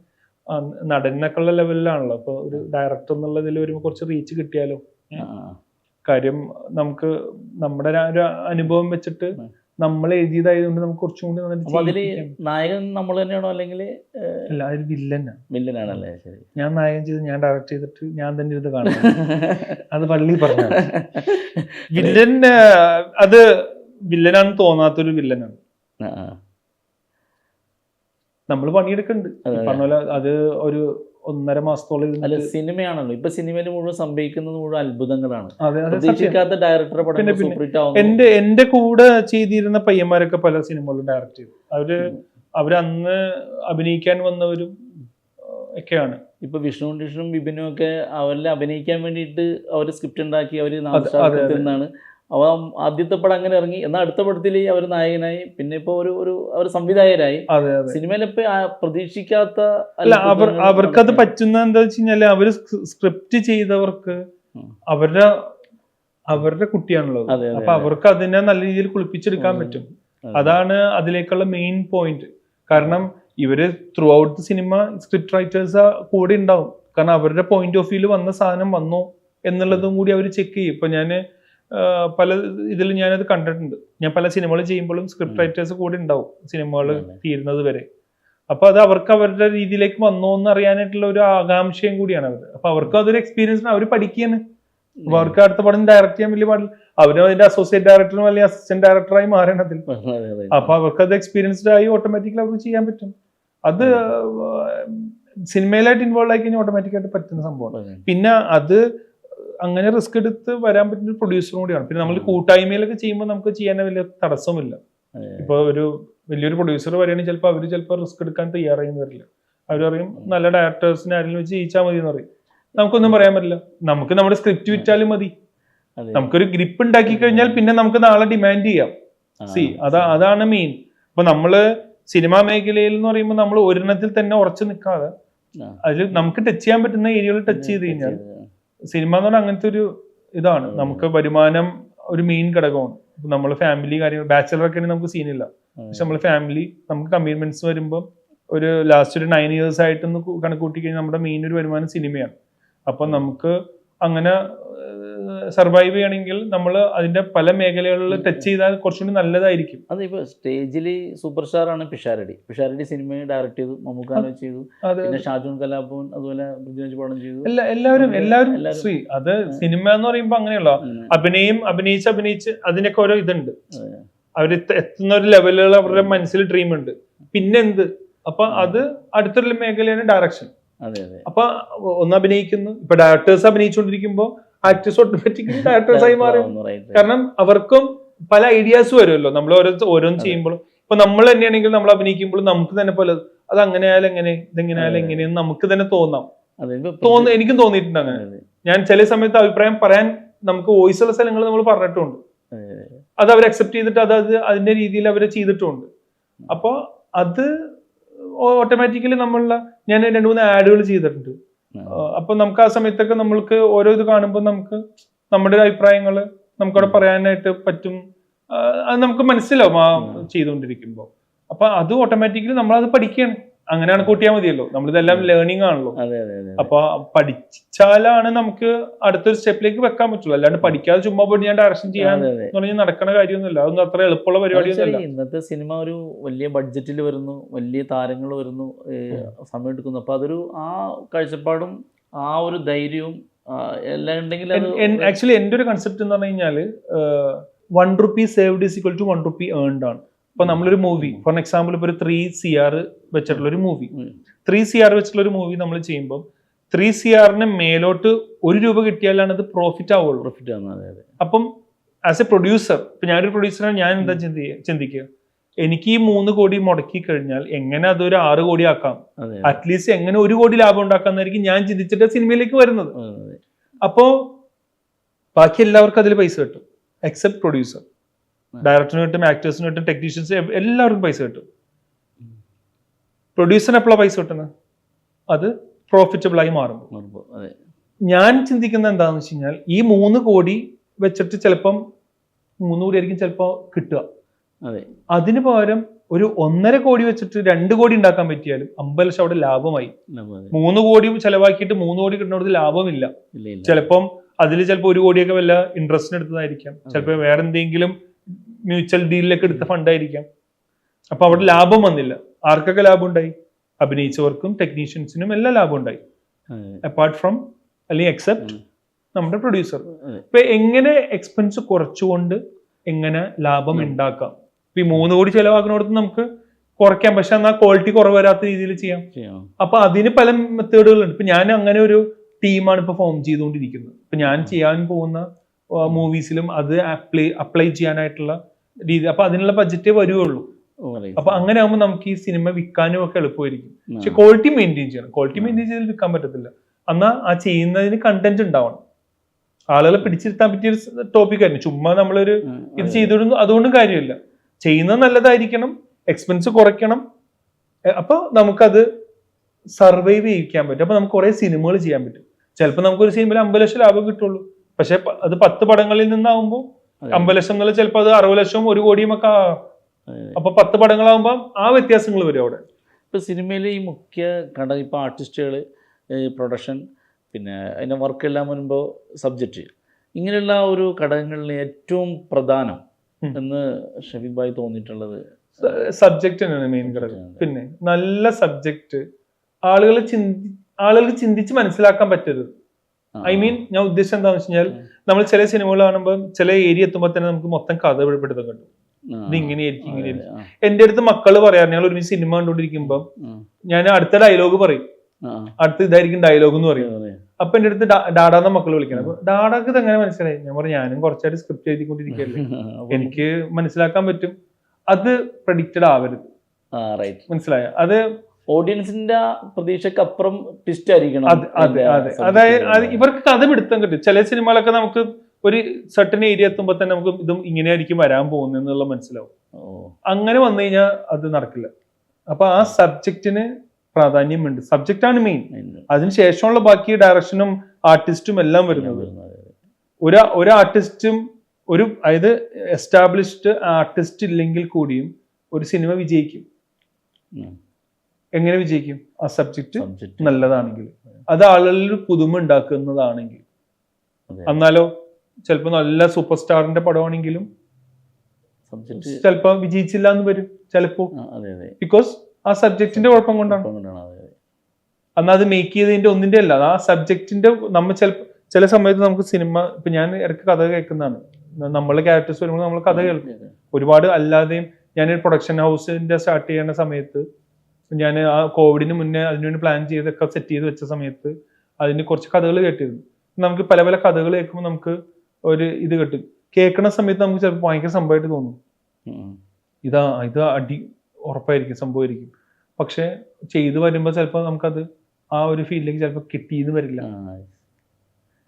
നടനൊക്കെ ഉള്ള ലെവലിലാണല്ലോ, അപ്പൊ ഒരു ഡയറക്ടർ എന്നുള്ളതിൽ വരുമ്പോ കുറച്ച് റീച്ച് കിട്ടിയാലോ. കാര്യം നമുക്ക് നമ്മുടെ ഒരു അനുഭവം വെച്ചിട്ട് നമ്മൾ എഴുതിയതായതുകൊണ്ട് നമുക്ക് കുറച്ചും കൂടി. നായകൻ നമ്മൾ തന്നെയാണോ അല്ലെങ്കിൽ വില്ലനാണല്ലേ? ഞാൻ നായകൻ ചെയ്ത് ഞാൻ ഡയറക്ട് ചെയ്തിട്ട് ഞാൻ തന്നെ ഇത് കാണാം. അത് പള്ളി പറഞ്ഞ വില്ലൻ, അത് വില്ലനാണെന്ന് തോന്നാത്തൊരു വില്ലനാണ്. നമ്മൾ പണിയെടുക്കുന്നുണ്ട് പറഞ്ഞ പോലെ. അത് ഒരു 1.5 മാസത്തോളം. അല്ല, സിനിമയാണല്ലോ ഇപ്പൊ. സിനിമയിൽ മുഴുവൻ സംഭവിക്കുന്നത് മുഴുവൻ അത്ഭുതങ്ങളാണ്. പ്രതീക്ഷിക്കാത്ത ഡയറക്ടറുടെ പടം സൂപ്പർഹിറ്റ് ആവുന്നു. എന്റെ കൂടെ ചെയ്തിരുന്ന പയ്യന്മാരൊക്കെ പല സിനിമകളും ഡയറക്ട് ചെയ്തു. അവര് അന്ന് അഭിനയിക്കാൻ വന്നവരും ഒക്കെയാണ്. ഇപ്പൊ വിഷ്ണുവും ബിബിനും ഒക്കെ അവരിൽ അഭിനയിക്കാൻ വേണ്ടിയിട്ട് അവർ സ്ക്രിപ്റ്റ് ഉണ്ടാക്കി അവര് നിന്നാണ്. അവ ആദ്യത്തെ പടം അങ്ങനെ ഇറങ്ങി. എന്നാൽ അടുത്ത പടത്തിൽ അവർ നായകനായി, പിന്നെ ഇപ്പൊ അവർ സംവിധായകരായി. സിനിമയിലിപ്പോ പ്രതീക്ഷിക്കാത്ത. അല്ല, അവർക്കത് പറ്റുന്ന എന്താ വെച്ച് കഴിഞ്ഞാല് അവര് സ്ക്രിപ്റ്റ് ചെയ്തവർക്ക് അവരുടെ കുട്ടിയാണല്ലോ. അപ്പൊ അവർക്ക് അതിനെ നല്ല രീതിയിൽ കുളിപ്പിച്ചെടുക്കാൻ പറ്റും. അതാണ് അതിലേക്കുള്ള മെയിൻ പോയിന്റ്. കാരണം ഇവര് through out cinema script writers കൂടെ ഉണ്ടാവും. കാരണം അവരുടെ പോയിന്റ് ഓഫ് വ്യൂല് വന്ന സാധനം വന്നോ എന്നുള്ളതും കൂടി അവർ ചെക്ക് ചെയ്യും. ഇപ്പൊ ഞാന് പല ഇതിൽ ഞാനത് കണ്ടിട്ടുണ്ട്. ഞാൻ പല സിനിമകൾ ചെയ്യുമ്പോഴും സ്ക്രിപ്റ്റ് റൈറ്റേഴ്സ് കൂടെ ഉണ്ടാവും സിനിമകൾ തീരുന്നത് വരെ. അപ്പൊ അത് അവർക്ക് അവരുടെ രീതിയിലേക്ക് വന്നോ എന്ന് അറിയാനായിട്ടുള്ള ഒരു ആകാംക്ഷയും കൂടിയാണ് അവർ. അപ്പൊ അവർക്ക് അതൊരു എക്സ്പീരിയൻസ്, അവർ പഠിക്കുകയാണ്. അപ്പൊ അവർക്ക് അടുത്ത പടം ഡയറക്ട് ചെയ്യാൻ വലിയ പാടില്ല. അവരും അതിന്റെ അസോസിയേറ്റ് ഡയറക്ടറും അല്ലെങ്കിൽ അസിസ്റ്റന്റ് ഡയറക്ടറായി മാറണം അതിൽ. അപ്പൊ അവർക്ക് അത് എക്സ്പീരിയൻസ്ഡ് ആയി ഓട്ടോമാറ്റിക്കലി അവർക്ക് ചെയ്യാൻ പറ്റും. അത് സിനിമയിലായിട്ട് ഇൻവോൾവ് ആയി കഴിഞ്ഞാൽ ഓട്ടോമാറ്റിക്കായിട്ട് പറ്റുന്ന സംഭവമാണ്. പിന്നെ അത് അങ്ങനെ റിസ്ക് എടുത്ത് വരാൻ പറ്റുന്ന ഒരു പ്രൊഡ്യൂസറും കൂടിയാണ്. പിന്നെ നമ്മൾ കൂട്ടായ്മയിലൊക്കെ ചെയ്യുമ്പോൾ നമുക്ക് ചെയ്യാൻ വലിയ തടസ്സമില്ല. ഇപ്പൊ ഒരു വലിയൊരു പ്രൊഡ്യൂസർ വരികയാണെങ്കിൽ ചിലപ്പോൾ റിസ്ക് എടുക്കാൻ തയ്യാറായി വരില്ല. അവർ പറയും നല്ല ഡയറക്ടേഴ്സിനെ ആരെങ്കിലും വെച്ച് ചെയ്യിച്ചാൽ മതി എന്ന് പറയും. നമുക്കൊന്നും പറയാൻ പറ്റില്ല. നമുക്ക് നമ്മുടെ സ്ക്രിപ്റ്റ് വിറ്റാലും മതി. അതെ. നമുക്കൊരു ഗ്രിപ്പ് ഉണ്ടാക്കി കഴിഞ്ഞാൽ പിന്നെ നമുക്ക് നാളെ ഡിമാൻഡ് ചെയ്യാം. അതാണ് മെയിൻ. അപ്പൊ നമ്മള് സിനിമാ മേഖലയിൽ എന്ന് പറയുമ്പോൾ നമ്മൾ ഒരെണ്ണത്തിൽ തന്നെ ഉറച്ചു നിൽക്കാതെ അതിൽ നമുക്ക് ടച്ച് ചെയ്യാൻ പറ്റുന്ന ഏരിയകൾ ടച്ച് ചെയ്ത് കഴിഞ്ഞാൽ സിനിമ എന്ന് പറഞ്ഞാൽ അങ്ങനത്തെ ഒരു ഇതാണ്. നമുക്ക് വരുമാനം ഒരു മെയിൻ ഘടകമാണ്. നമ്മൾ ഫാമിലി കാര്യങ്ങൾ ബാച്ചലർ ഒക്കെ നമുക്ക് സീനില്ല. പക്ഷെ നമ്മൾ ഫാമിലി നമുക്ക് കമ്മിറ്റ്മെന്റ്സ് വരുമ്പോൾ ഒരു ലാസ്റ്റ് ഒരു 9 years ആയിട്ടൊന്ന് കണക്കൂട്ടി കഴിഞ്ഞാൽ നമ്മുടെ മെയിൻ ഒരു വരുമാനം സിനിമയാണ്. അപ്പൊ നമുക്ക് അങ്ങനെ സർവൈവ് ചെയ്യണമെങ്കിൽ നമ്മൾ അതിന്റെ പല മേഖലകളിൽ ടച്ച് ചെയ്താൽ കുറച്ചുകൂടി നല്ലതായിരിക്കും. അതിപ്പോ സ്റ്റേജിൽ സൂപ്പർ സ്റ്റാർ ആണ് പിഷാരടി സിനിമ ഡയറക്ട് ചെയ്തു, മമ്മൂക്കാനെ ചെയ്തു, പിന്നെ ഷാജോൺ കലാഭവൻ അതുപോലെ പടം ചെയ്തു. എല്ലാവരും അത് സിനിമ എന്ന് പറയുമ്പോ അങ്ങനെയുള്ള അഭിനയിച്ച് അതിനൊക്കെ ഓരോ ഇതുണ്ട്. അവര് എത്തുന്ന ഒരു ലെവലുകൾ അവരുടെ മനസ്സിൽ ഡ്രീം ഉണ്ട്. പിന്നെന്ത് അപ്പൊ അത് അടുത്തൊരു മേഖലയാണ് ഡയറക്ഷൻ. അപ്പൊ ഒന്ന് അഭിനയിക്കുന്നു. ഇപ്പൊ ഡയറക്ടേഴ്സ് അഭിനയിച്ചുകൊണ്ടിരിക്കുമ്പോ ആക്ടേഴ്സ് ഓട്ടോമാറ്റിക്കലി ഡയറക്ടേഴ്സായി മാറും. കാരണം അവർക്കും പല ഐഡിയാസ് വരുമല്ലോ നമ്മൾ ഓരോന്ന് ചെയ്യുമ്പോഴും. ഇപ്പൊ നമ്മൾ തന്നെയാണെങ്കിൽ നമ്മൾ അഭിനയിക്കുമ്പോൾ നമുക്ക് തന്നെ പോലെ അത് അങ്ങനെ ആയാലും എങ്ങനെ, ഇതെങ്ങനെ ആയാലും എങ്ങനെയെന്ന് നമുക്ക് തന്നെ തോന്നാം. എനിക്കും തോന്നിയിട്ടുണ്ട് അങ്ങനെ. ഞാൻ ചില സമയത്ത് അഭിപ്രായം പറയാൻ നമുക്ക് വോയിസ് ഉള്ള സ്ഥലങ്ങൾ നമ്മൾ പറഞ്ഞിട്ടുണ്ട്. അത് അവർ അക്സെപ്റ്റ് ചെയ്തിട്ട് അതിന്റെ രീതിയിൽ അവർ ചെയ്തിട്ടുണ്ട്. അപ്പൊ അത് ഓട്ടോമാറ്റിക്കലി ഞാൻ 2-3 ആഡുകൾ ചെയ്തിട്ടുണ്ട്. അപ്പൊ നമുക്ക് ആ സമയത്തൊക്കെ നമ്മൾക്ക് ഓരോ ഇത് കാണുമ്പോൾ നമുക്ക് നമ്മുടെ അഭിപ്രായങ്ങൾ നമുക്കവിടെ പറയാനായിട്ട് പറ്റും. അത് നമുക്ക് മനസ്സിലാവും ആ ചെയ്തുകൊണ്ടിരിക്കുമ്പോൾ. അപ്പൊ അത് ഓട്ടോമാറ്റിക്കലി നമ്മളത് പഠിക്കുകയാണ്. അങ്ങനെയാണ് കൂട്ടിയാൽ മതിയല്ലോ. നമ്മളിതെല്ലാം ലേണിംഗ് ആണല്ലോ. അപ്പൊ പഠിച്ചാലാണ് നമുക്ക് അടുത്തൊരു സ്റ്റെപ്പിലേക്ക് വെക്കാൻ പറ്റുള്ളൂ. അല്ലാണ്ട് പഠിക്കാതെ ചുമ്മാ പോയി ഞാൻ ഡയറക്ഷൻ ചെയ്യാൻ പറഞ്ഞാൽ നടക്കണ കാര്യമൊന്നുമില്ല. അതൊന്നും അത്ര എളുപ്പമുള്ള പരിപാടിയൊന്നുമല്ല. ഇന്നത്തെ സിനിമ ഒരു വലിയ ബഡ്ജറ്റിൽ വരുന്നു, വലിയ താരങ്ങൾ വരുന്നു, സമയം എടുക്കുന്നു. അപ്പൊ അതൊരു ആ കാഴ്ചപ്പാടും ആ ഒരു ധൈര്യവും എല്ലാം ഉണ്ടെങ്കിൽ ആക്ച്വലി എന്റെ ഒരു കൺസെപ്റ്റ് എന്ന് പറഞ്ഞു കഴിഞ്ഞാല് 1 rupee saved is equal to 1 rupee earned ആണ്. ഇപ്പൊ നമ്മളൊരു മൂവി ഫോർ എക്സാമ്പിൾ ഇപ്പൊ ഒരു 3 CR വെച്ചിട്ടുള്ള ഒരു മൂവി 3 CR വെച്ചിട്ടുള്ള ഒരു മൂവി നമ്മൾ ചെയ്യുമ്പോൾ 3 CRന് മേലോട്ട് 1 രൂപ കിട്ടിയാലാണ് അത് പ്രോഫിറ്റ് ആവുള്ളൂ. അപ്പം ആസ് എ പ്രൊഡ്യൂസർ, ഇപ്പൊ ഞാനൊരു പ്രൊഡ്യൂസറാണ്, ഞാൻ എന്താ ചിന്തിക്കുക, എനിക്ക് ഈ 3 കോടി മുടക്കി കഴിഞ്ഞാൽ എങ്ങനെ അതൊരു 6 കോടി ആക്കാം, അറ്റ്ലീസ്റ്റ് എങ്ങനെ 1 കോടി ലാഭം ഉണ്ടാക്കാന്നായിരിക്കും ഞാൻ ചിന്തിച്ചിട്ട് സിനിമയിലേക്ക് വരുന്നത്. അപ്പോ ബാക്കി എല്ലാവർക്കും അതിൽ പൈസ കിട്ടും എക്സെപ്റ്റ് പ്രൊഡ്യൂസർ. ഡയറക്ടറിന് കിട്ടും, ആക്ടേഴ്സിന് കിട്ടും, ടെക്നീഷ്യൻസ് എല്ലാവർക്കും പൈസ കിട്ടും. പ്രൊഡ്യൂസറിന് എപ്പോഴാണ് പൈസ കിട്ടുന്നത്? അത് പ്രോഫിറ്റബിൾ ആയി മാറുമ്പോൾ. ഞാൻ ചിന്തിക്കുന്നത് എന്താണെന്ന് വെച്ച് കഴിഞ്ഞാൽ ഈ 3 കോടി വെച്ചിട്ട് ചിലപ്പം 3 കോടി ആയിരിക്കും ചിലപ്പോൾ കിട്ടുക. അതിന് പകരം ഒരു 1.5 കോടി വെച്ചിട്ട് 2 കോടി ഉണ്ടാക്കാൻ പറ്റിയാലും 50 ലക്ഷം അവിടെ ലാഭമായി. 3 കോടി ചെലവാക്കിയിട്ട് 3 കോടി കിട്ടുന്നത് ലാഭമില്ല. ചിലപ്പം അതിൽ ചിലപ്പോൾ 1 കോടിയൊക്കെ വല്ല ഇൻട്രസ്റ്റിന് എടുത്തതായിരിക്കാം, ചിലപ്പോൾ വേറെ എന്തെങ്കിലും മ്യൂച്വൽ ഡീലിലൊക്കെ എടുത്ത ഫണ്ടായിരിക്കാം. അപ്പൊ അവിടെ ലാഭം വന്നില്ല. ആർക്കൊക്കെ ലാഭം ഉണ്ടായി? അഭിനയിച്ചവർക്കും ടെക്നീഷ്യൻസിനും എല്ലാം ലാഭം ഉണ്ടായി, അപ്പാർട്ട് ഫ്രം അല്ലെങ്കിൽ എക്സെപ്റ്റ് നമ്മുടെ പ്രൊഡ്യൂസർ. ഇപ്പൊ എങ്ങനെ എക്സ്പെൻസ് കുറച്ചുകൊണ്ട് എങ്ങനെ ലാഭം ഉണ്ടാക്കാം? ഇപ്പൊ ഈ 3 കോടി ചെലവാക്കുന്നിടത്ത് നമുക്ക് കുറയ്ക്കാം, പക്ഷെ എന്നാൽ ക്വാളിറ്റി കുറവ് വരാത്ത രീതിയിൽ ചെയ്യാം. അപ്പൊ അതിന് പല മെത്തേഡുകളുണ്ട്. ഇപ്പൊ ഞാൻ അങ്ങനെ ഒരു ടീമാണ് ഇപ്പൊ ഫോം ചെയ്തുകൊണ്ടിരിക്കുന്നത്. ഇപ്പൊ ഞാൻ ചെയ്യാൻ പോകുന്ന മൂവീസിലും അത് അപ്ലൈ ചെയ്യാനായിട്ടുള്ള രീതി. അപ്പൊ അതിനുള്ള ബഡ്ജറ്റേ വരുവുള്ളൂ. അപ്പൊ അങ്ങനെ ആകുമ്പോൾ നമുക്ക് ഈ സിനിമ വിൽക്കാനും ഒക്കെ എളുപ്പമായിരിക്കും. പക്ഷെ ക്വാളിറ്റി മെയിൻറ്റെയിൻ ചെയ്യണം. ക്വാളിറ്റി മെയിൻറ്റെയിൻ ചെയ്ത് വിൽക്കാൻ പറ്റത്തില്ല. എന്നാൽ ആ ചെയ്യുന്നതിന് കണ്ടന്റ് ഉണ്ടാവണം. ആളുകളെ പിടിച്ചിരുത്താൻ പറ്റിയൊരു ടോപ്പിക് ആയിരുന്നു. ചുമ്മാ നമ്മളൊരു ഇത് ചെയ്തിടുന്നു അതുകൊണ്ടും കാര്യമില്ല. ചെയ്യുന്നത് നല്ലതായിരിക്കണം, എക്സ്പെൻസ് കുറയ്ക്കണം. അപ്പൊ നമുക്കത് സർവൈവ് ചെയ്യിക്കാൻ പറ്റും. അപ്പൊ നമുക്ക് കുറെ സിനിമകൾ ചെയ്യാൻ പറ്റും. ചിലപ്പോൾ നമുക്കൊരു സിനിമയിൽ 50 ലക്ഷം ലാഭം കിട്ടുള്ളൂ. പക്ഷെ അത് 10 പടങ്ങളിൽ നിന്നാവുമ്പോൾ 50 ലക്ഷം എന്നുള്ള ചിലപ്പോൾ അത് 60 ലക്ഷവും 1 കോടിയും ഒക്കെ ആകാം. അപ്പൊ 10 പടങ്ങളാകുമ്പോൾ ആ വ്യത്യാസങ്ങൾ വരും അവിടെ. ഇപ്പൊ സിനിമയിലെ ഈ മുഖ്യ ഘടകം ഇപ്പൊ ആർട്ടിസ്റ്റുകൾ, പ്രൊഡക്ഷൻ, പിന്നെ അതിന്റെ വർക്കെല്ലാം വരുമ്പോൾ സബ്ജക്റ്റ്, ഇങ്ങനെയുള്ള ഒരു ഘടകങ്ങളിൽ ഏറ്റവും പ്രധാനം എന്ന് ഷഫീഖ് ഭായ് തോന്നിയിട്ടുള്ളത് സബ്ജക്റ്റ് തന്നെയാണ് മെയിൻ ഘടകം. പിന്നെ നല്ല സബ്ജക്റ്റ് ആളുകൾ ചിന്തിച്ച് മനസ്സിലാക്കാൻ പറ്റരുത്. ഐ മീൻ ഞാൻ ഉദ്ദേശിച്ചത് എന്താണെന്ന് വെച്ച് കഴിഞ്ഞാൽ നമ്മൾ ചില സിനിമകൾ കാണുമ്പോൾ ചില ഏരിയ എത്തുമ്പോൾ തന്നെ നമുക്ക് മൊത്തം കഥ വെളിപ്പെടുത്താൻ കിട്ടും. ഇത് ഇങ്ങനെയായിരിക്കും. എന്റെ അടുത്ത് മക്കള് പറയാറ്, ഞങ്ങൾ ഒരുമിച്ച് സിനിമ കണ്ടുകൊണ്ടിരിക്കുമ്പോൾ ഞാൻ അടുത്ത ഡയലോഗ് പറയും, അടുത്ത ഇതായിരിക്കും ഡയലോഗ് എന്ന് പറയും. അപ്പൊ എന്റെ അടുത്ത് ഡാഡാന്ന മക്കൾ വിളിക്കണം. അപ്പൊ ഡാഡാക്ക് ഇത് എങ്ങനെ മനസ്സിലായി? ഞാൻ പറഞ്ഞു ഞാനും കുറച്ചായിട്ട് സ്ക്രിപ്റ്റ് എഴുതിക്കൊണ്ടിരിക്കുകയല്ലേ, എനിക്ക് മനസ്സിലാക്കാൻ പറ്റും. അത് പ്രഡിക്റ്റഡ് ആവരുത്. മനസ്സിലായ? അത് ഓഡിയൻസിന്റെ പ്രതീക്ഷക്ക് അപ്പുറം ട്വിസ്റ്റ് ആയിരിക്കണം. അതെ. അതായത് ഇവർക്ക് കഥ പിടുത്തം കിട്ടും. ചില സിനിമകളൊക്കെ നമുക്ക് ഒരു സർട്ടൻ ഏരിയ എത്തുമ്പോൾ തന്നെ നമുക്ക് ഇതും ഇങ്ങനെയായിരിക്കും വരാൻ പോകുന്നത് എന്നുള്ള മനസ്സിലാവും. അങ്ങനെ വന്നു കഴിഞ്ഞാൽ അത് നടക്കില്ല. അപ്പൊ ആ സബ്ജക്റ്റിന് പ്രാധാന്യമുണ്ട്. സബ്ജക്റ്റാണ് മെയിൻ. അതിനുശേഷമുള്ള ബാക്കി ഡയറക്ഷനും ആർട്ടിസ്റ്റും എല്ലാം വരുന്നത്. ഒരു ആർട്ടിസ്റ്റും അതായത് എസ്റ്റാബ്ലിഷ്ഡ് ആർട്ടിസ്റ്റ് ഇല്ലെങ്കിൽ കൂടിയും ഒരു സിനിമ വിജയിക്കും. എങ്ങനെ വിജയിക്കും? ആ സബ്ജക്റ്റ് നല്ലതാണെങ്കിൽ, അത് ആളുകളിൽ പുതുമ ഉണ്ടാക്കുന്നതാണെങ്കിൽ. എന്നാലോ ചിലപ്പോ നല്ല സൂപ്പർ സ്റ്റാറിന്റെ പടമാണെങ്കിലും ചിലപ്പോ വിജയിച്ചില്ല എന്ന് വരും ചിലപ്പോ. ബിക്കോസ് ആ സബ്ജക്റ്റിന്റെ കുഴപ്പം കൊണ്ടാണ്. എന്നാൽ അത് മേക്ക് ചെയ്തതിന്റെ ഒന്നിന്റെ അല്ല, ആ സബ്ജക്റ്റിന്റെ. നമ്മൾ ചില സമയത്ത് നമുക്ക് സിനിമ, ഇപ്പൊ ഞാൻ ഇടയ്ക്ക് കഥ കേൾക്കുന്നതാണ്. നമ്മളെ ക്യാരക്ടേഴ്സ് വരുമ്പോൾ നമ്മൾ കഥ കേൾക്കും ഒരുപാട്. അല്ലാതെയും ഞാനൊരു പ്രൊഡക്ഷൻ ഹൗസിന്റെ സ്റ്റാർട്ട് ചെയ്യുന്ന സമയത്ത്, ഞാൻ ആ കോവിഡിന് മുന്നേ അതിനുവേണ്ടി പ്ലാൻ ചെയ്തൊക്കെ സെറ്റ് ചെയ്ത് വെച്ച സമയത്ത് അതിന് കുറച്ച് കഥകൾ കേട്ടിരുന്നു. നമുക്ക് പല പല കഥകൾ കേൾക്കുമ്പോൾ നമുക്ക് ഒരു ഇത് കിട്ടും. കേൾക്കുന്ന സമയത്ത് നമുക്ക് ചിലപ്പോൾ ഭയങ്കര സംഭവമായിട്ട് തോന്നും. ഇത് അടി ഉറപ്പായിരിക്കും, സംഭവമായിരിക്കും. പക്ഷെ ചെയ്തു വരുമ്പോൾ ചിലപ്പോൾ നമുക്കത് ആ ഒരു ഫീലിലേക്ക് ചിലപ്പോൾ കിട്ടിയെന്ന് വരില്ല.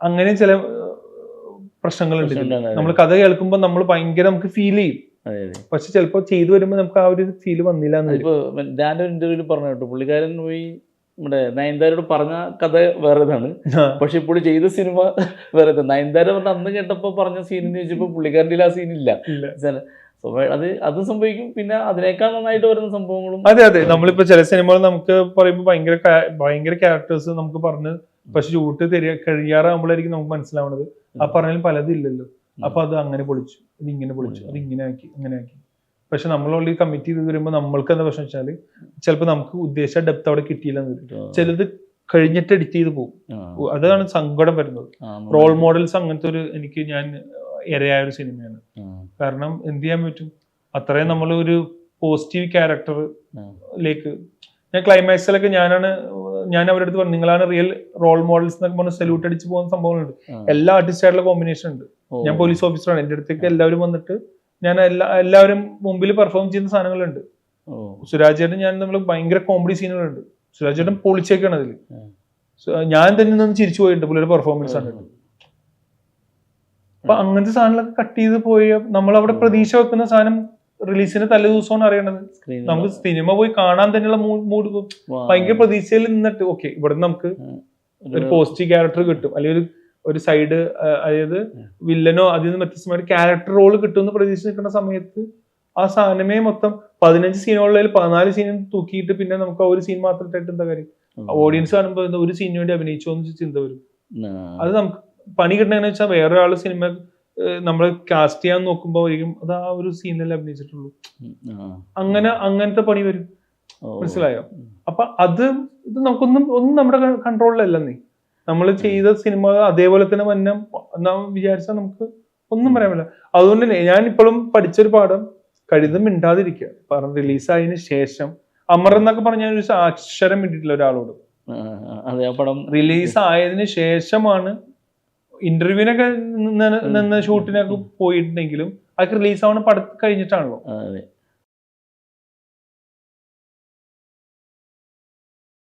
അങ്ങനെ ചില പ്രശ്നങ്ങളുണ്ട്. നമ്മൾ കഥ കേൾക്കുമ്പോൾ നമ്മൾ ഭയങ്കര നമുക്ക് ഫീൽ ചെയ്യും. പക്ഷെ ചിലപ്പോൾ ചെയ്തു വരുമ്പോൾ നമുക്ക് ആ ഒരു ഫീല് വന്നില്ല. ഞാനൊരു ഇന്റർവ്യൂവിൽ പറഞ്ഞു കേട്ടോ, പുള്ളിക്കാരൻ പോയി നമ്മുടെ നയൻതാരയോട് പറഞ്ഞ കഥ വേറെതാണ്, പക്ഷെ ഇപ്പോൾ ചെയ്ത സിനിമ വേറെ. നയൻതാര പറഞ്ഞ അന്ന് കേട്ടപ്പോ പറഞ്ഞ സീനെന്ന് ചോദിച്ചപ്പോ പുള്ളിക്കാരൻ്റെ ആ സീനില്ല. അത് സംഭവിക്കും. പിന്നെ അതിനേക്കാൾ നന്നായിട്ട് വരുന്ന സംഭവങ്ങളും. അതെ. നമ്മളിപ്പോ ചില സിനിമകൾ നമുക്ക് പറയുമ്പോൾ ഭയങ്കര ക്യാരക്ടേഴ്സ് നമുക്ക് പറഞ്ഞ്, പക്ഷെ ഷൂട്ട് കഴിയാറാകുമ്പോഴായിരിക്കും നമുക്ക് മനസ്സിലാവുന്നത് ആ പറഞ്ഞാലും പലതില്ലല്ലോ. അപ്പൊ അത് അങ്ങനെ പൊളിച്ചു, ഇത് ഇങ്ങനെ പൊളിച്ചു, അത് ഇങ്ങനെ ആക്കി. പക്ഷെ നമ്മൾ ഓൾറെഡി കമ്മിറ്റ് ചെയ്ത് വരുമ്പോൾ നമ്മൾക്ക് എന്താ പ്രശ്നം വെച്ചാല് ചിലപ്പോൾ നമുക്ക് ഉദ്ദേശിച്ച ഡെപ്ത് അവിടെ കിട്ടിയില്ലെന്ന് വരും. ചിലത് കഴിഞ്ഞിട്ട് എഡിറ്റ് ചെയ്ത് പോകും. അതാണ് സങ്കടം വരുന്നത്. റോൾ മോഡൽസ് അങ്ങനത്തെ ഞാൻ ഇരയായ ഒരു സിനിമയാണ്. കാരണം എന്ത് ചെയ്യാൻ പറ്റും, അത്രയും നമ്മൾ ഒരു പോസിറ്റീവ് ക്യാരക്ടറിലേക്ക്. ഞാൻ ക്ലൈമാക്സിലൊക്കെ ഞാൻ അവരുടെ അടുത്ത് പറഞ്ഞു, നിങ്ങളാണ് റിയൽ റോൾ മോഡൽസ് എന്നൊക്കെ പറഞ്ഞ് സല്യൂട്ട് അടിച്ച് പോകുന്ന സംഭവങ്ങളുണ്ട്. എല്ലാ ആർട്ടിസ്റ്റായിട്ടുള്ള കോമ്പിനേഷൻ ഉണ്ട്. ഞാൻ പോലീസ് ഓഫീസറാണ്, എൻ്റെ അടുത്തേക്ക് എല്ലാവരും വന്നിട്ട് ഞാൻ എല്ലാവരും മുമ്പിൽ പെർഫോം ചെയ്യുന്ന സാധനങ്ങളുണ്ട്. സുരാജ് ചേട്ടൻ ഞാൻ നമ്മൾ ഭയങ്കര കോമഡി സീനുകളുണ്ട്. സുരാജ് ചേട്ടൻ പൊളിച്ചേക്കാണ് അതിൽ. ഞാൻ തന്നെ നിന്ന് ചിരിച്ചു പോയിട്ടുണ്ട് പുള്ളിയുടെ പെർഫോമൻസ് ആണ്. അപ്പൊ അങ്ങനത്തെ സാധനങ്ങളൊക്കെ കട്ട് ചെയ്ത് പോയി നമ്മൾ അവിടെ പ്രതീക്ഷ വെക്കുന്ന സാധനം റിലീസിന്റെ തലേ ദിവസമാണ് അറിയണത്. നമുക്ക് സിനിമ പോയി കാണാൻ തന്നെയുള്ള മൂഡ് ഭയങ്കര പ്രതീക്ഷയിൽ നിന്നിട്ട് ഓക്കെ ഇവിടെ നമുക്ക് ഒരു പോസിറ്റീവ് ക്യാരക്ടർ കിട്ടും, അല്ലെങ്കിൽ ഒരു സൈഡ്, അതായത് വില്ലനോ അതിൽ നിന്ന് വ്യത്യസ്തമായിട്ട് ക്യാരക്ടർ റോൾ കിട്ടുമെന്ന് പ്രതീക്ഷ നിൽക്കുന്ന സമയത്ത് ആ സാധനമേ മൊത്തം 15 സീനുകളിൽ 14 സീനും തൂക്കിയിട്ട് പിന്നെ നമുക്ക് ആ ഒരു സീൻ മാത്രമായിട്ട് എന്താ കാര്യം? ഓഡിയൻസ് കാണുമ്പോൾ ഒരു സീനിന് വേണ്ടി അഭിനയിച്ചോ എന്ന് ചിന്ത വരും. അത് നമുക്ക് പണി കിട്ടണമെന്ന് വെച്ചാൽ വേറൊരാള് സിനിമ നമ്മൾ കാസ്റ്റ് ചെയ്യാൻ നോക്കുമ്പോൾ അത് ആ ഒരു സീനിലല്ലേ അഭിനയിച്ചിട്ടുള്ളൂ. അങ്ങനത്തെ പണി വരും. മനസ്സിലായോ? അപ്പൊ ഇത് ഒന്നും നമ്മുടെ കൺട്രോളിലല്ലെന്നേ. നമ്മൾ ചെയ്ത സിനിമ അതേപോലെ തന്നെ വന്നം വിചാരിച്ചാൽ നമുക്ക് ഒന്നും പറയാൻ പറ്റില്ല. അതുകൊണ്ട് തന്നെ ഞാൻ ഇപ്പോഴും പഠിച്ചൊരു പാഠം കഴിയുന്നത് മിണ്ടാതിരിക്കുക. റിലീസായതിനു ശേഷം അമർ എന്നൊക്കെ പറഞ്ഞ ഒരു അക്ഷരം ഇട്ടിട്ടില്ല ഒരാളോട്. റിലീസ് ആയതിനു ശേഷമാണ് ഇന്റർവ്യൂവിനൊക്കെ നിന്ന് ഷൂട്ടിനൊക്കെ പോയിട്ടുണ്ടെങ്കിലും അതൊക്കെ റിലീസ് ആവണ പടത്ത് കഴിഞ്ഞിട്ടാണല്ലോ.